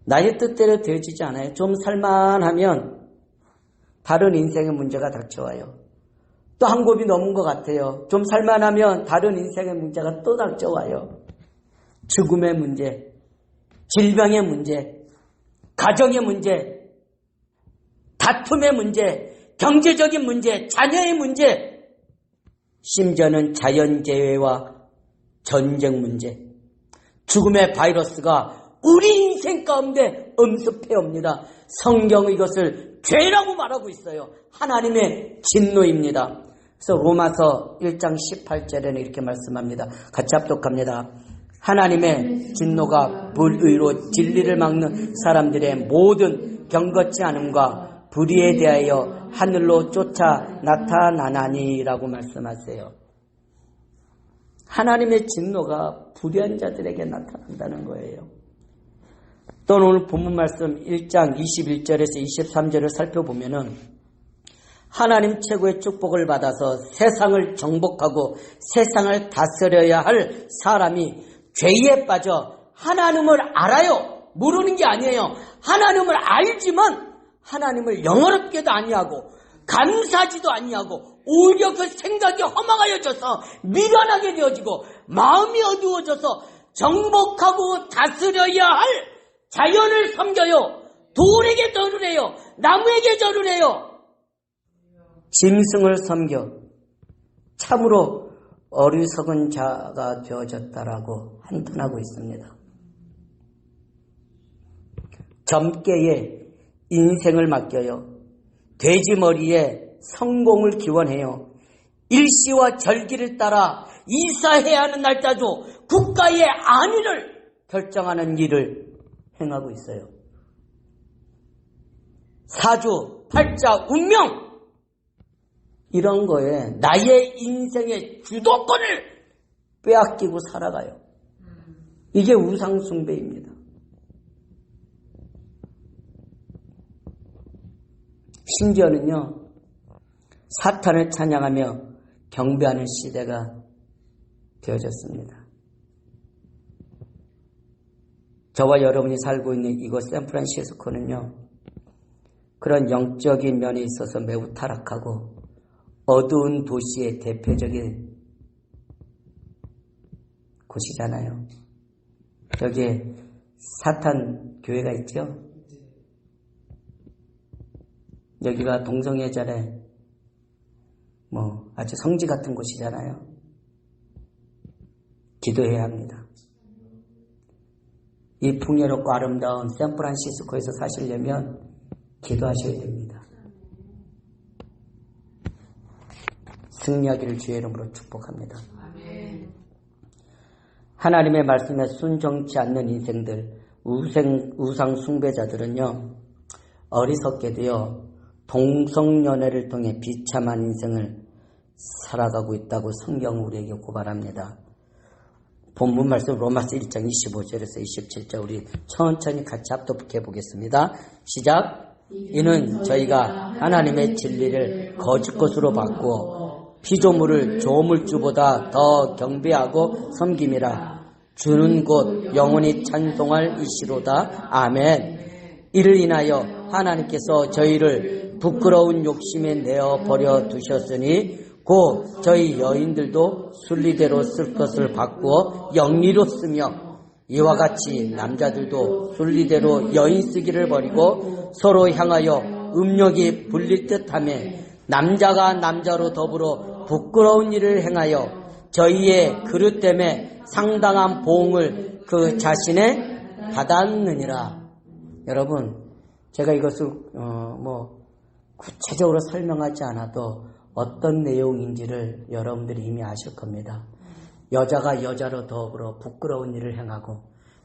나의 뜻대로 되어지지 않아요. 좀 살만하면 다른 인생의 문제가 닥쳐와요. 또 한 곱이 넘은 것 같아요. 좀 살만하면 다른 인생의 문제가 또 닥쳐와요. 죽음의 문제, 질병의 문제, 가정의 문제, 다툼의 문제, 경제적인 문제, 자녀의 문제, 심지어는 자연재해와 전쟁 문제, 죽음의 바이러스가 우리 인생 가운데 엄습해 옵니다. 성경은 이것을 죄라고 말하고 있어요. 하나님의 진노입니다. 그래서 로마서 1장 18절에는 이렇게 말씀합니다. 같이 합독합니다. 하나님의 진노가 불의로 진리를 막는 사람들의 모든 경거치 않음과 불의에 대하여 하늘로 쫓아 나타나나니라고 말씀하세요. 하나님의 진노가 불의한 자들에게 나타난다는 거예요. 또 오늘 본문 말씀 1장 21절에서 23절을 살펴보면은 하나님 최고의 축복을 받아서 세상을 정복하고 세상을 다스려야 할 사람이 죄에 빠져 하나님을 알아요. 모르는 게 아니에요. 하나님을 알지만 하나님을 영어롭게도 아니하고 감사하지도 아니하고 오히려 그 생각이 허망하여져서 미련하게 되어지고 마음이 어두워져서 정복하고 다스려야 할 자연을 섬겨요. 돌에게 절을 해요. 나무에게 절을 해요. 짐승을 섬겨 참으로 어리석은 자가 되어졌다라고 한탄하고 있습니다. 점괘에 인생을 맡겨요. 돼지머리에 성공을 기원해요. 일시와 절기를 따라 이사해야 하는 날짜죠. 국가의 안위를 결정하는 일을 행하고 있어요. 사주, 팔자, 운명 이런 거에 나의 인생의 주도권을 빼앗기고 살아가요. 이게 우상숭배입니다. 심지어는요, 사탄을 찬양하며 경배하는 시대가 되어졌습니다. 저와 여러분이 살고 있는 이곳 샌프란시스코는요, 그런 영적인 면에 있어서 매우 타락하고 어두운 도시의 대표적인 곳이잖아요. 여기에 사탄 교회가 있죠. 여기가 동성애자의 아주 성지 같은 곳이잖아요. 기도해야 합니다. 이 풍요롭고 아름다운 샌프란시스코에서 사시려면 기도하셔야 됩니다. 승리하기를 주의 이름으로 축복합니다. 하나님의 말씀에 순종치 않는 인생들, 우상 숭배자들은요, 어리석게 되어 동성연애를 통해 비참한 인생을 살아가고 있다고 성경은 우리에게 고발합니다. 본문 말씀 로마서 1장 25절에서 27절 우리 천천히 같이 합독해 보겠습니다. 시작. 이는 저희가 하나님의 진리를 거짓 것으로 바꾸어 피조물을 조물주보다 더 경배하고 섬김이라. 주는 곧 영원히 찬송할 이시로다. 아멘. 이를 인하여 하나님께서 저희를 부끄러운 욕심에 내어 버려 두셨으니 곧 저희 여인들도 순리대로 쓸 것을 바꾸어 영리로 쓰며 이와 같이 남자들도 순리대로 여인 쓰기를 버리고 서로 향하여 음욕이 불릴 듯하며 남자가 남자로 더불어 부끄러운 일을 행하여 저희의 그릇 때문에 상당한 보응을 그 자신에 받았느니라. 여러분, 제가 이것을 구체적으로 설명하지 않아도 어떤 내용인지를 여러분들이 이미 아실 겁니다. 여자가 여자로 더불어 부끄러운 일을 행하고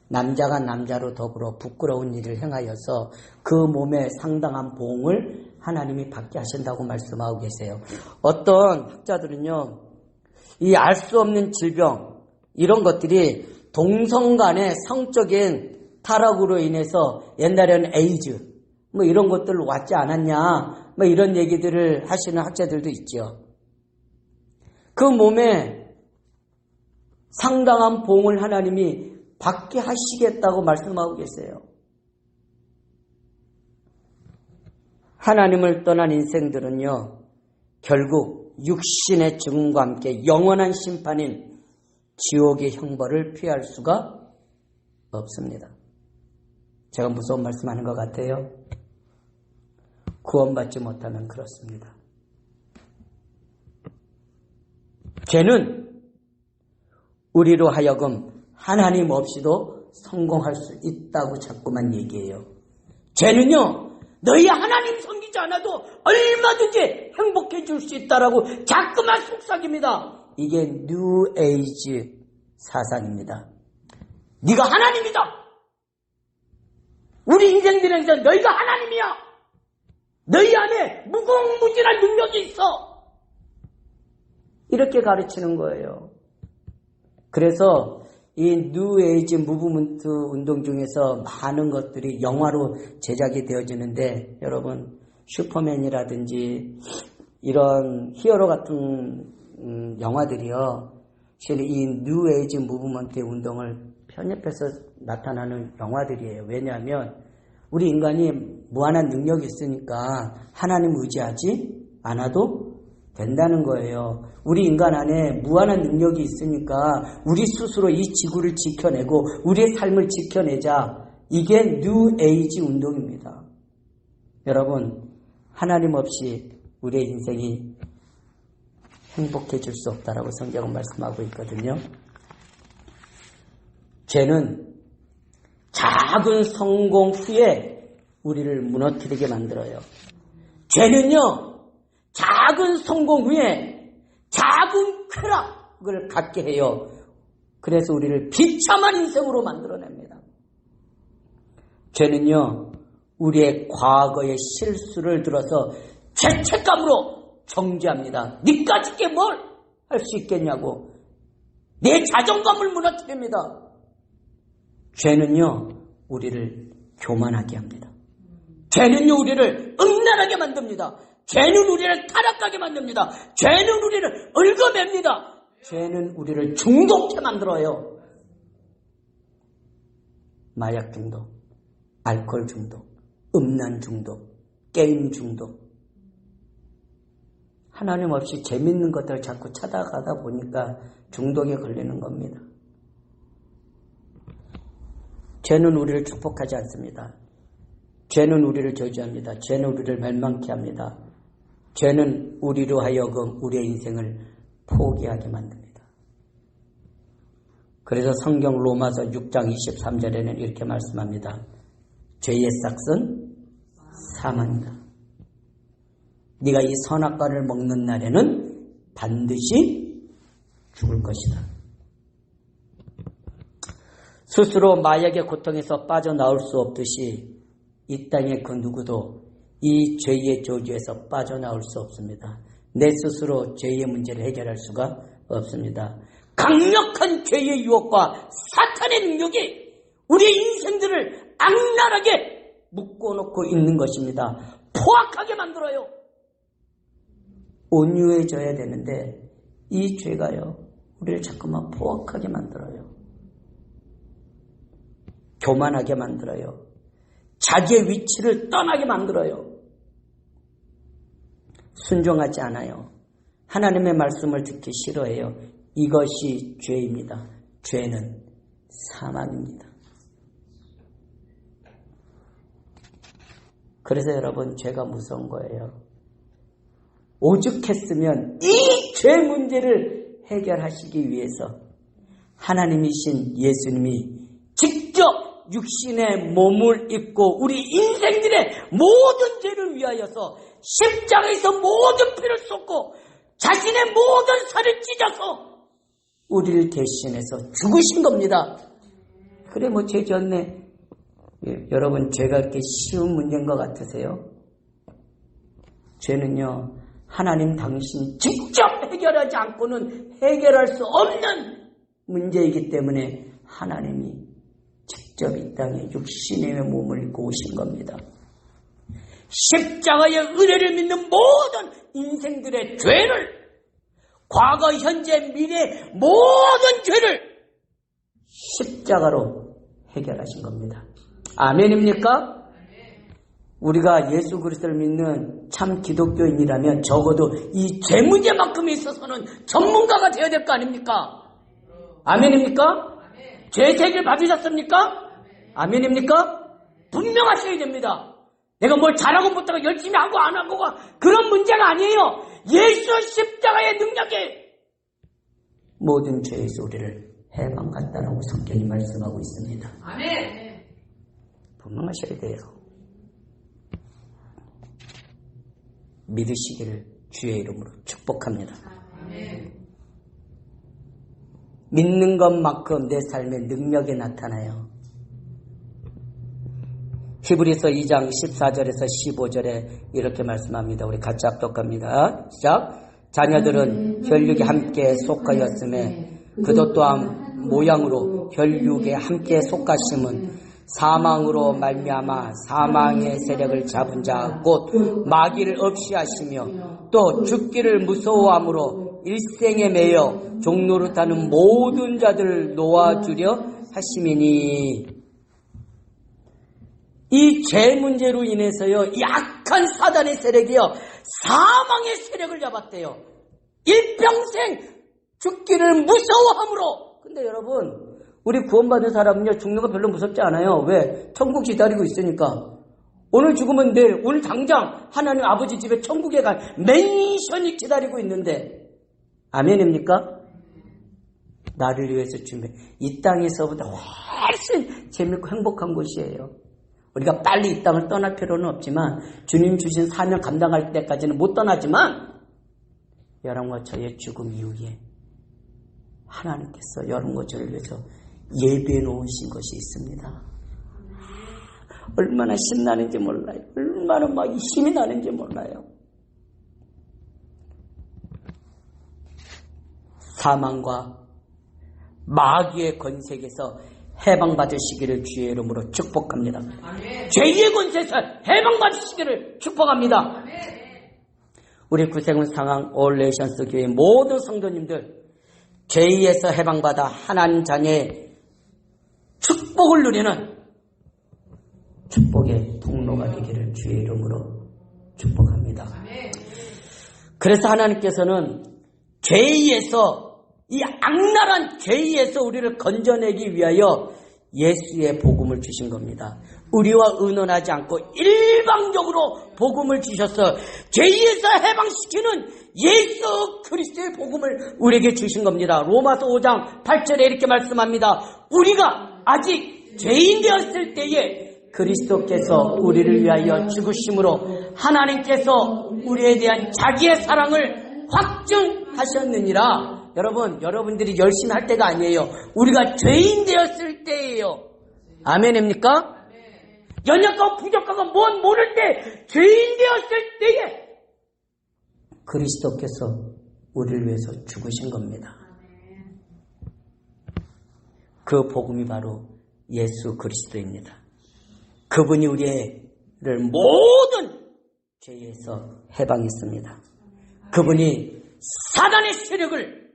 남자가 남자로 더불어 부끄러운 일을 행하여서 그 몸에 상당한 보응을 하나님이 받게 하신다고 말씀하고 계세요. 어떤 학자들은요, 이 알 수 없는 질병 이런 것들이 동성 간의 성적인 타락으로 인해서 옛날에는 에이즈 이런 것들 왔지 않았냐 이런 얘기들을 하시는 학자들도 있죠. 그 몸에 상당한 보응을 하나님이 받게 하시겠다고 말씀하고 계세요. 하나님을 떠난 인생들은요, 결국 육신의 죽음과 함께 영원한 심판인 지옥의 형벌을 피할 수가 없습니다. 제가 무서운 말씀하는 것 같아요. 구원받지 못하면 그렇습니다. 죄는 우리로 하여금 하나님 없이도 성공할 수 있다고 자꾸만 얘기해요. 죄는요, 너희 하나님 섬기지 않아도 얼마든지 행복해질 수 있다라고 자꾸만 속삭입니다. 이게 뉴 에이지 사상입니다. 네가 하나님이다. 우리 인생들에서 너희가 하나님이야. 너희 안에 무궁무진한 능력이 있어. 이렇게 가르치는 거예요. 그래서 이 뉴에이지 무브먼트 운동 중에서 많은 것들이 영화로 제작이 되어지는데, 여러분 슈퍼맨이라든지 이런 히어로 같은 영화들이요, 실은 이 뉴에이지 무브먼트의 운동을 편협해서 나타나는 영화들이에요. 왜냐하면 우리 인간이 무한한 능력이 있으니까 하나님 의지하지 않아도 된다는 거예요. 우리 인간 안에 무한한 능력이 있으니까 우리 스스로 이 지구를 지켜내고 우리의 삶을 지켜내자. 이게 뉴 에이지 운동입니다. 여러분, 하나님 없이 우리의 인생이 행복해질 수 없다라고 성경은 말씀하고 있거든요. 죄는 작은 성공 후에 우리를 무너뜨리게 만들어요. 죄는요, 작은 성공 후에 작은 쾌락을 갖게 해요. 그래서 우리를 비참한 인생으로 만들어냅니다. 죄는요, 우리의 과거의 실수를 들어서 죄책감으로 정죄합니다. 니까짓 게 뭘 할 수 있겠냐고 내 자존감을 무너뜨립니다. 죄는요, 우리를 교만하게 합니다. 죄는요, 우리를 음란하게 만듭니다. 죄는 우리를 타락하게 만듭니다. 죄는 우리를 얽어맵니다. 죄는 우리를 중독해 만들어요. 마약 중독, 알코올 중독, 음란 중독, 게임 중독. 하나님 없이 재밌는 것들을 자꾸 찾아가다 보니까 중독에 걸리는 겁니다. 죄는 우리를 축복하지 않습니다. 죄는 우리를 저주합니다. 죄는 우리를 멸망케 합니다. 죄는 우리로 하여금 우리의 인생을 포기하게 만듭니다. 그래서 성경 로마서 6장 23절에는 이렇게 말씀합니다. 죄의 싹은 사망이다. 네가 이 선악과를 먹는 날에는 반드시 죽을 것이다. 스스로 마약의 고통에서 빠져나올 수 없듯이 이 땅의 그 누구도 이 죄의 저주에서 빠져나올 수 없습니다. 내 스스로 죄의 문제를 해결할 수가 없습니다. 강력한 죄의 유혹과 사탄의 능력이 우리의 인생들을 악랄하게 묶어놓고 있는 것입니다. 포악하게 만들어요. 온유해져야 되는데 이 죄가요, 우리를 자꾸만 포악하게 만들어요. 교만하게 만들어요. 자기의 위치를 떠나게 만들어요. 순종하지 않아요. 하나님의 말씀을 듣기 싫어해요. 이것이 죄입니다. 죄는 사망입니다. 그래서 여러분, 죄가 무서운 거예요. 오죽했으면 이 죄 문제를 해결하시기 위해서 하나님이신 예수님이 직접 육신의 몸을 입고 우리 인생들의 모든 죄를 위하여서 십자가에서 모든 피를 쏟고 자신의 모든 살을 찢어서 우리를 대신해서 죽으신 겁니다. 그래 뭐 죄 졌네. 여러분, 죄가 그렇게 쉬운 문제인 것 같으세요? 죄는요, 하나님 당신이 직접 해결하지 않고는 해결할 수 없는 문제이기 때문에 하나님이 직접 이 땅에 육신의 몸을 입고 오신 겁니다. 십자가의 은혜를 믿는 모든 인생들의 죄를, 과거, 현재, 미래 모든 죄를 십자가로 해결하신 겁니다. 아멘입니까? 우리가 예수 그리스도를 믿는 참 기독교인이라면 적어도 이 죄 문제만큼에 있어서는 전문가가 되어야 될 거 아닙니까? 아멘입니까? 죄세를 받으셨습니까? 아멘입니까? 분명하셔야 됩니다. 내가 뭘 잘하고 못하고 열심히 하고 안 하고가 그런 문제가 아니에요. 예수 십자가의 능력이 모든 죄에서 우리를 해방한다라고 성경이 말씀하고 있습니다. 아멘. 분명하셔야 돼요. 믿으시기를 주의 이름으로 축복합니다. 아멘. 믿는 것만큼 내 삶의 능력이 나타나요. 히브리서 2장 14절에서 15절에 이렇게 말씀합니다. 우리 같이 합독합니다. 시작. 자녀들은 혈육에 함께 속하였음에 그도 또한 모양으로 혈육에 함께 속하심은 사망으로 말미암아 사망의 세력을 잡은 자 곧 마귀를 없이 하시며 또 죽기를 무서워함으로 일생에 매여 종노릇하는 모든 자들을 놓아주려 하심이니. 이 죄 문제로 인해서요, 이 악한 사단의 세력이요, 사망의 세력을 잡았대요. 일평생 죽기를 무서워함으로. 근데 여러분, 우리 구원받은 사람은요, 죽는 거 별로 무섭지 않아요. 왜? 천국 기다리고 있으니까. 오늘 죽으면 내일, 오늘 당장 하나님 아버지 집에 천국에 갈 맨션이 기다리고 있는데, 아멘입니까? 나를 위해서 준비. 이 땅에서보다 훨씬 재밌고 행복한 곳이에요. 우리가 빨리 이 땅을 떠날 필요는 없지만 주님 주신 사명 감당할 때까지는 못 떠나지만 여러분과 저의 죽음 이후에 하나님께서 여러분과 저를 위해서 예배해 놓으신 것이 있습니다. 얼마나 신나는지 몰라요. 얼마나 막 힘이 나는지 몰라요. 사망과 마귀의 권세에서 해방받으시기를 주의 이름으로 축복합니다. 아멘. 죄의 권세에서 해방받으시기를 축복합니다. 아멘. 우리 구세군 상황 올레이션스 교회 모든 성도님들 죄에서 해방받아 하나님 자녀의 축복을 누리는 축복의 통로가 되기를 주의 이름으로 축복합니다. 아멘. 그래서 하나님께서는 죄에서 이 악랄한 죄에서 우리를 건져내기 위하여 예수의 복음을 주신 겁니다. 우리와 의논하지 않고 일방적으로 복음을 주셔서 죄에서 해방시키는 예수 그리스도의 복음을 우리에게 주신 겁니다. 로마서 5장 8절에 이렇게 말씀합니다. 우리가 아직 죄인 되었을 때에 그리스도께서 우리를 위하여 죽으심으로 하나님께서 우리에 대한 자기의 사랑을 확증하셨느니라. 여러분들이 열심히 할 때가 아니에요. 우리가 죄인 되었을 때예요. 아멘입니까? 연약하고 부족하고 뭔 모를 때 죄인 되었을 때에 그리스도께서 우리를 위해서 죽으신 겁니다. 그 복음이 바로 예수 그리스도입니다. 그분이 우리를 모든 죄에서 해방했습니다. 그분이 사단의 세력을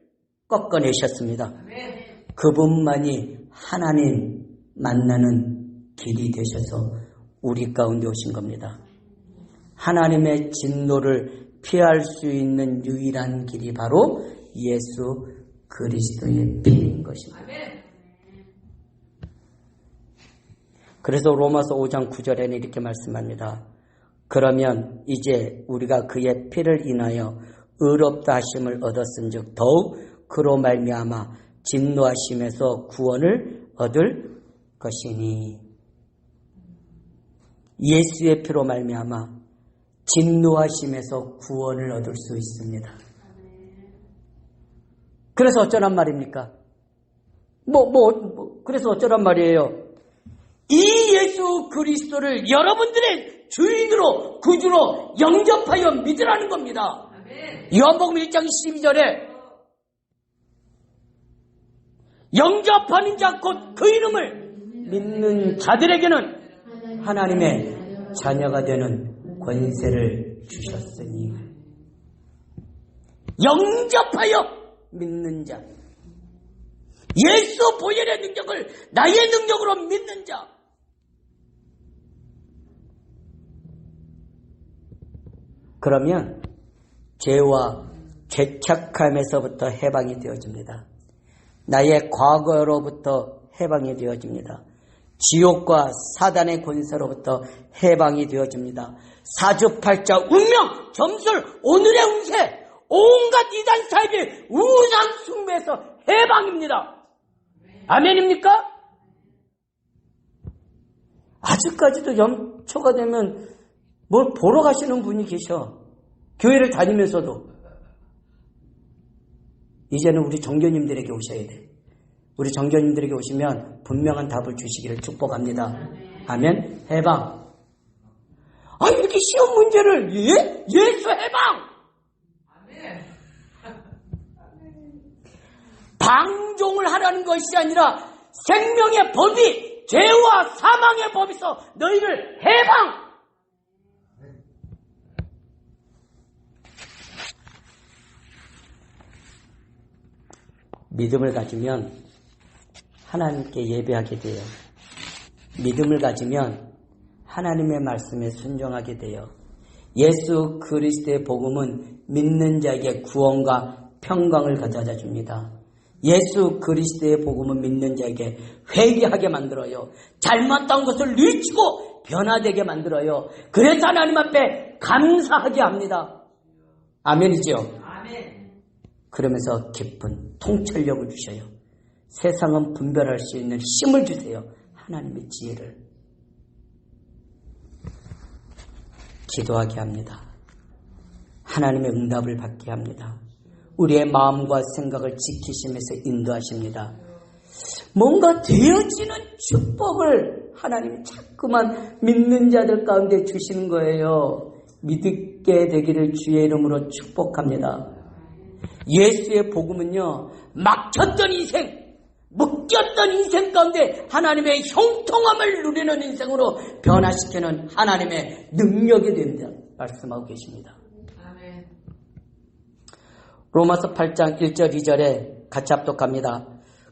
꺾어내셨습니다. 그분만이 하나님 만나는 길이 되셔서 우리 가운데 오신 겁니다. 하나님의 진노를 피할 수 있는 유일한 길이 바로 예수 그리스도의 피인 것입니다. 그래서 로마서 5장 9절에는 이렇게 말씀합니다. 그러면 이제 우리가 그의 피를 인하여 의롭다 하심을 얻었은즉 더욱 그로 말미암아 진노하심에서 구원을 얻을 것이니. 예수의 피로 말미암아 진노하심에서 구원을 얻을 수 있습니다. 그래서 어쩌란 말입니까? 그래서 어쩌란 말이에요? 이 예수 그리스도를 여러분들의 주인으로 구주로 영접하여 믿으라는 겁니다. 요한복음 1장 12절에 영접하는 자 곧 그 이름을 믿는 자들에게는 하나님의 자녀가 되는 권세를 주셨으니. 영접하여 믿는 자, 예수 보혈의 능력을 나의 능력으로 믿는 자, 그러면 죄와 죄책감에서부터 해방이 되어집니다. 나의 과거로부터 해방이 되어집니다. 지옥과 사단의 권세로부터 해방이 되어집니다. 사주팔자, 운명, 점술, 오늘의 운세, 온갖 이단 사이비 우상 숭배에서 해방입니다. 아멘입니까? 아직까지도 연초가 되면 뭘 보러 가시는 분이 계셔. 교회를 다니면서도. 이제는 우리 정교님들에게 오셔야 돼. 우리 정교님들에게 오시면 분명한 답을 주시기를 축복합니다. 아멘. 해방. 이렇게 쉬운 문제를 예수 해방. 방종을 하라는 것이 아니라 생명의 법이 죄와 사망의 법에서 너희를 해방. 믿음을 가지면 하나님께 예배하게 돼요. 믿음을 가지면 하나님의 말씀에 순종하게 돼요. 예수 그리스도의 복음은 믿는 자에게 구원과 평강을 가져다 줍니다. 예수 그리스도의 복음은 믿는 자에게 회개하게 만들어요. 잘못한 것을 뉘치고 변화되게 만들어요. 그래서 하나님 앞에 감사하게 합니다. 아멘이죠? 그러면서 깊은 통찰력을 주셔요. 세상은 분별할 수 있는 힘을 주세요. 하나님의 지혜를. 기도하게 합니다. 하나님의 응답을 받게 합니다. 우리의 마음과 생각을 지키시면서 인도하십니다. 뭔가 되어지는 축복을 하나님이 자꾸만 믿는 자들 가운데 주시는 거예요. 믿게 되기를 주의 이름으로 축복합니다. 예수의 복음은요, 막혔던 인생, 묶였던 인생 가운데 하나님의 형통함을 누리는 인생으로 변화시키는 하나님의 능력이 됩니다. 말씀하고 계십니다. 아멘. 로마서 8장 1절 2절에 같이 합독합니다.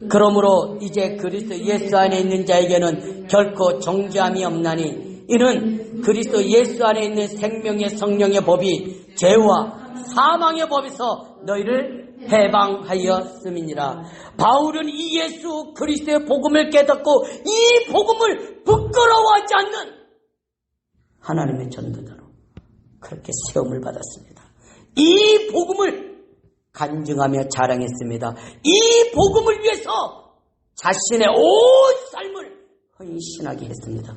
그러므로 이제 그리스도 예수 안에 있는 자에게는 결코 정죄함이 없나니 이는 그리스도 예수 안에 있는 생명의 성령의 법이 죄와 사망의 법에서 너희를 해방하였음이니라. 바울은 이 예수 그리스도의 복음을 깨닫고 이 복음을 부끄러워하지 않는 하나님의 전도자로 그렇게 세움을 받았습니다. 이 복음을 간증하며 자랑했습니다. 이 복음을 위해서 자신의 온 삶을 헌신하게 했습니다.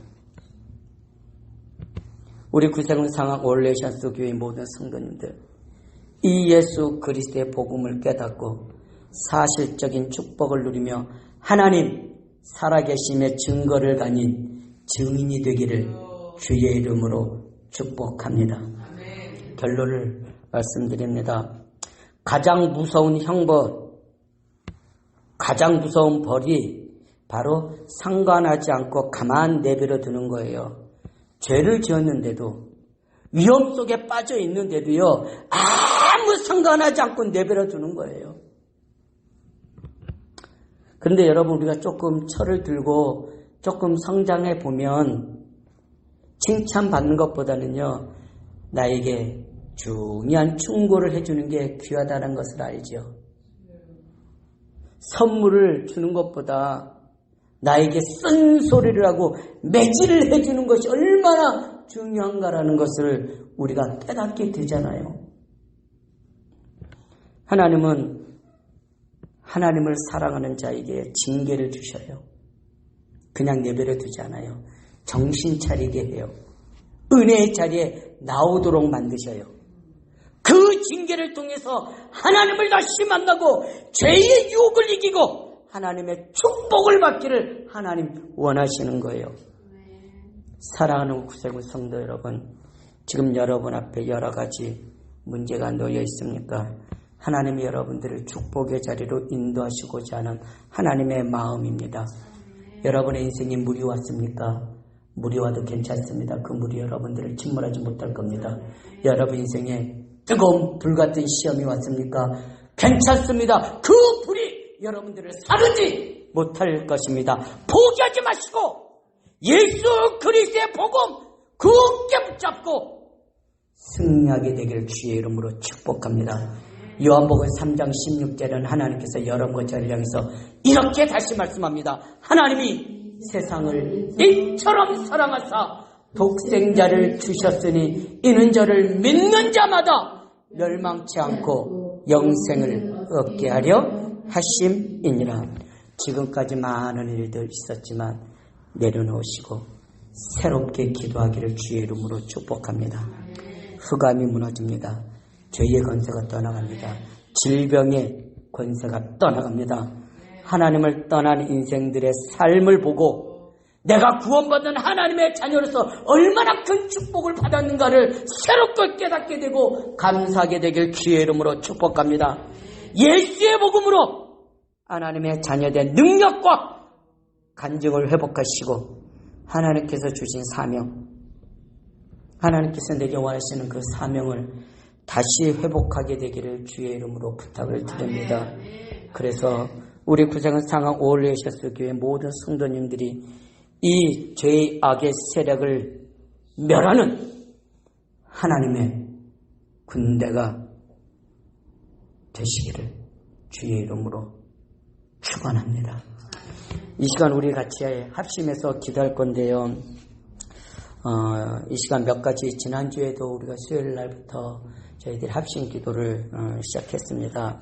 우리 구세군 상황 올레이션스 교회 모든 성도님들, 이 예수 그리스도의 복음을 깨닫고 사실적인 축복을 누리며 하나님 살아계심의 증거를 가진 증인이 되기를 주의 이름으로 축복합니다. 결론을 말씀드립니다. 가장 무서운 형벌, 가장 무서운 벌이 바로 상관하지 않고 가만 내버려 두는 거예요. 죄를 지었는데도, 위험 속에 빠져 있는데도요, 아무 상관하지 않고 내버려 두는 거예요. 그런데 여러분, 우리가 조금 철을 들고 조금 성장해 보면 칭찬받는 것보다는요, 나에게 중요한 충고를 해주는 게 귀하다는 것을 알죠. 선물을 주는 것보다 나에게 쓴소리를 하고 매질을 해주는 것이 얼마나 중요한가라는 것을 우리가 깨닫게 되잖아요. 하나님은 하나님을 사랑하는 자에게 징계를 주셔요. 그냥 내버려 두지 않아요. 정신 차리게 해요. 은혜의 자리에 나오도록 만드셔요. 그 징계를 통해서 하나님을 다시 만나고 죄의 유혹을 이기고 하나님의 축복을 받기를 하나님 원하시는 거예요. 사랑하는 구세군 성도 여러분, 지금 여러분 앞에 여러 가지 문제가 놓여 있습니까? 하나님이 여러분들을 축복의 자리로 인도하시고자 하는 하나님의 마음입니다. 여러분의 인생이 물이 왔습니까? 물이 와도 괜찮습니다. 그 물이 여러분들을 침몰하지 못할 겁니다. 여러분 인생에 뜨거운 불같은 시험이 왔습니까? 괜찮습니다. 그 불이 여러분들을 사르지 못할 것입니다. 포기하지 마시고 예수 그리스도의 복음 굳게 붙잡고 승리하게 되기를 주의 이름으로 축복합니다. 요한복음 3장 16절은 하나님께서 여러분과 저를 향해서 이렇게 다시 말씀합니다. 하나님이 세상을 이처럼 사랑하사 독생자를 주셨으니 이는 저를 믿는 자마다 멸망치 않고 영생을 얻게 하려 하심이니라. 지금까지 많은 일들 있었지만 내려놓으시고 새롭게 기도하기를 주의 이름으로 축복합니다. 흑암이 무너집니다. 죄의 권세가 떠나갑니다. 질병의 권세가 떠나갑니다. 하나님을 떠난 인생들의 삶을 보고 내가 구원받은 하나님의 자녀로서 얼마나 큰 축복을 받았는가를 새롭게 깨닫게 되고 감사하게 되길 주의 이름으로 축복합니다. 예수의 복음으로 하나님의 자녀된 능력과 간증을 회복하시고 하나님께서 주신 사명, 하나님께서 내게 원하시는 그 사명을 다시 회복하게 되기를 주의 이름으로 부탁을 드립니다. 그래서 우리 구세군 상암 올레이셔스 교회 모든 성도님들이 이 죄의 악의 세력을 멸하는 하나님의 군대가 되시기를 주의 이름으로 축원합니다. 이 시간 우리 같이 합심해서 기도할 건데요. 이 시간 몇 가지 지난주에도 우리가 수요일 날부터 저희들이 합심 기도를 시작했습니다.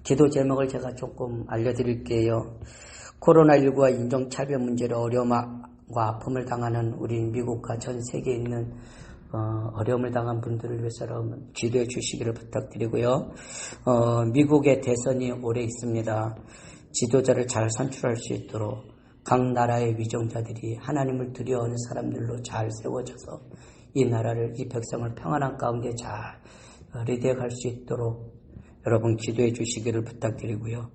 기도 제목을 제가 조금 알려드릴게요. 코로나19와 인종차별 문제로 어려움과 아픔을 당하는 우리 미국과 전 세계에 있는 어려움을 당한 분들을 위해서 여러분 기도해 주시기를 부탁드리고요. 미국의 대선이 올해 있습니다. 지도자를 잘 선출할 수 있도록 각 나라의 위정자들이 하나님을 두려워하는 사람들로 잘 세워져서 이 나라를, 이 백성을 평안한 가운데 잘 리드해 갈 수 있도록 여러분 기도해 주시기를 부탁드리고요.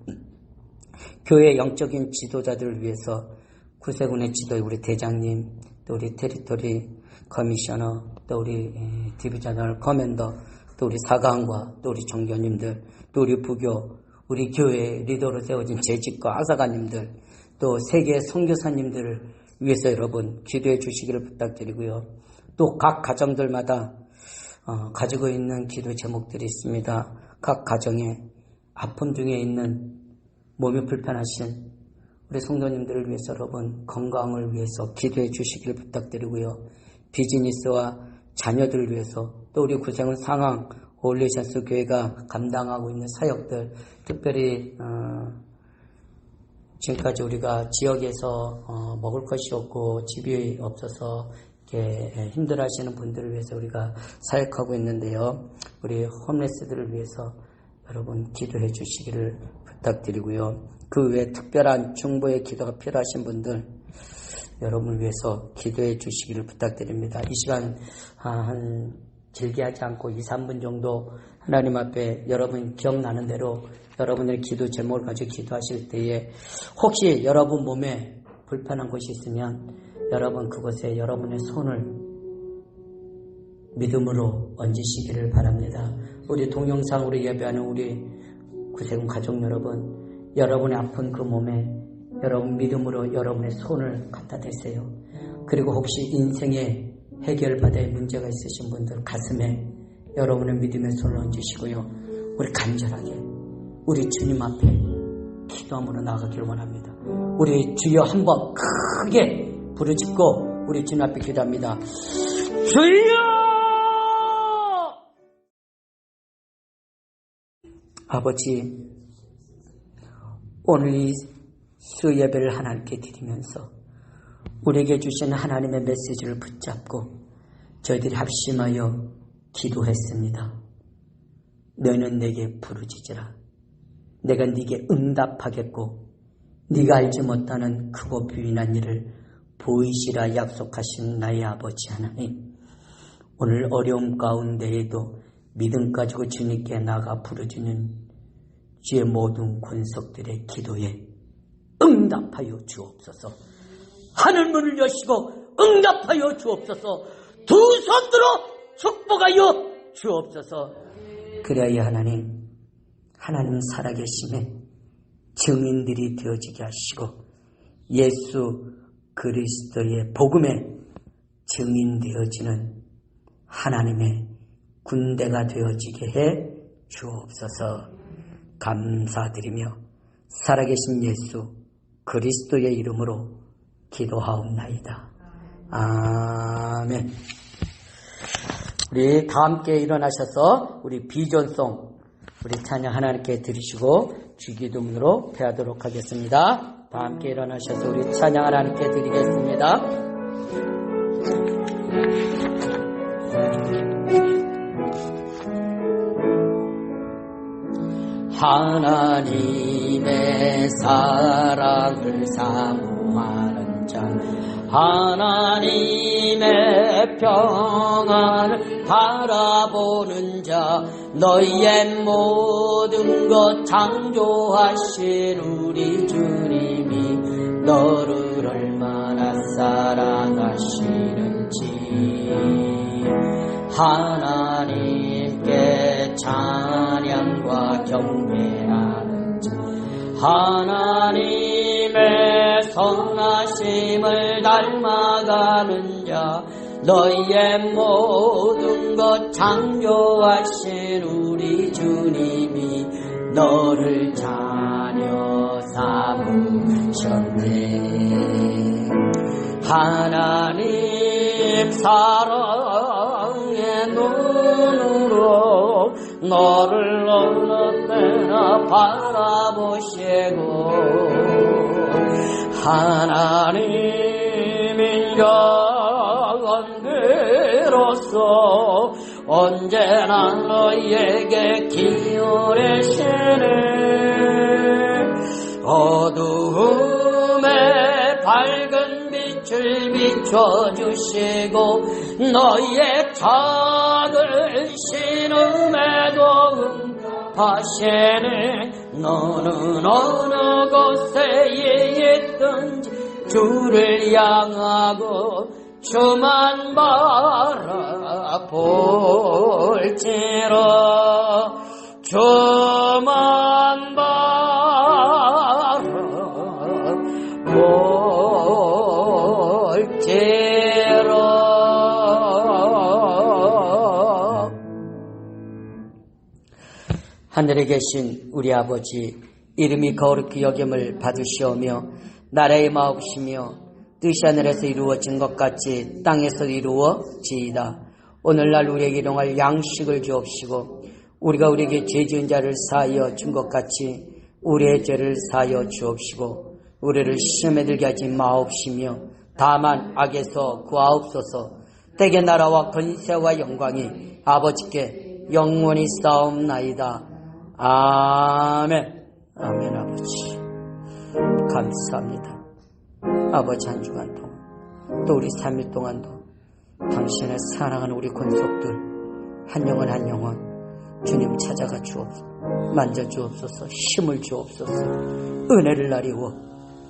교회 영적인 지도자들을 위해서 구세군의 지도, 우리 대장님, 또 우리 테리토리 커미셔너, 또 우리 디비저널 커맨더, 또 우리 사관과 또 우리 정교님들, 또 우리 부교, 우리 교회 리더로 세워진 재직과 아사가님들, 또 세계 선교사님들을 위해서 여러분 기도해 주시기를 부탁드리고요. 또 각 가정들마다 가지고 있는 기도 제목들이 있습니다. 각 가정에 아픔 중에 있는 몸이 불편하신 우리 성도님들을 위해서 여러분 건강을 위해서 기도해 주시기를 부탁드리고요. 비즈니스와 자녀들을 위해서 또 우리 구세군 상암 올레이션스 교회가 감당하고 있는 사역들, 특별히 지금까지 우리가 지역에서 먹을 것이 없고 집이 없어서 이렇게 힘들어하시는 분들을 위해서 우리가 사역하고 있는데요. 우리 홈레스들을 위해서 여러분 기도해 주시기를 부탁드리고요. 그 외에 특별한 중보의 기도가 필요하신 분들 여러분을 위해서 기도해 주시기를 부탁드립니다. 이 시간 한 길게 하지 않고 2, 3분 정도 하나님 앞에 여러분 기억나는 대로 여러분들의 기도 제목을 가지고 기도하실 때에 혹시 여러분 몸에 불편한 곳이 있으면 여러분 그곳에 여러분의 손을 믿음으로 얹으시기를 바랍니다. 우리 동영상으로 예배하는 우리 구세군 가족 여러분, 여러분의 아픈 그 몸에 여러분 믿음으로 여러분의 손을 갖다 대세요. 그리고 혹시 인생에 해결받아야 문제가 있으신 분들 가슴에 여러분의 믿음의 손을 얹으시고요. 우리 간절하게 우리 주님 앞에 기도함으로 나가길 원합니다. 우리 주여 한번 크게 부르짖고 우리 주님 앞에 기도합니다. 주여! 아버지, 오늘 이 수예배를 하나님께 드리면서 우리에게 주신 하나님의 메시지를 붙잡고 저희들이 합심하여 기도했습니다. 너희는 내게 부르짖으라. 내가 네게 응답하겠고 네가 알지 못하는 크고 비운한 일을 보이시라 약속하신 나의 아버지 하나님, 오늘 어려움 가운데에도 믿음 가지고 주님께 나가 부르짖는 주의 모든 권속들의 기도에 응답하여 주옵소서. 하늘문을 여시고 응답하여 주옵소서. 두 손 들어 축복하여 주옵소서. 그래야 하나님 살아계심에 증인들이 되어지게 하시고 예수 그리스도의 복음에 증인되어지는 하나님의 군대가 되어지게 해 주옵소서. 감사드리며 살아계신 예수 그리스도의 이름으로 기도하옵나이다. 아멘. 우리 다 함께 일어나셔서 우리 비전송 우리 찬양 하나님께 드리시고 주기도문으로 패하도록 하겠습니다. 다 함께 일어나셔서 우리 찬양 하나님께 드리겠습니다. 하나님의 사랑을 사모하는 자, 하나님의 평안을 바라보는 자, 너희의 모든 것 창조하신 우리 주님이 너를 얼마나 사랑하시는지 하나님께 찬양과 경배하는 자, 하나님의 선하심을 닮아가는 자, 너희의 모든 것 창조하신 우리 주님이 너를 자녀 삼으셨네. 하나님 사랑의 눈으로 너를 어느 때나 바라보시고 하나님 인자관계로서 언제나 너희에게 기울이시네. 어두움에 밝은 빛을 비춰주시고 너희의 작은 신음에도 응답하시네. 너는 어느 곳에 있든지 주를 향하고 주만 바라볼지라. 주만 바라볼지라. 하늘에 계신 우리 아버지, 이름이 거룩히 여김을 받으시오며 나라의 마옵시며 뜻이 하늘에서 이루어진 것 같이 땅에서 이루어지이다. 오늘날 우리에게 일용할 양식을 주옵시고 우리가 우리에게 죄 지은 자를 사하여 준 것 같이 우리의 죄를 사하여 주옵시고 우리를 시험에 들게 하지 마옵시며 다만 악에서 구하옵소서. 대개 나라와 권세와 영광이 아버지께 영원히 싸움나이다. 아멘. 아멘. 아버지 감사합니다. 아버지 한 주간 동안 또 우리 3일 동안도 당신의 사랑하는 우리 권속들 한 영혼 한 영혼 주님 찾아가 주옵소서. 만져주옵소서. 힘을 주옵소서. 은혜를 나리워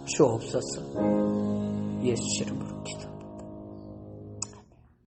주옵소서. 예수 이름으로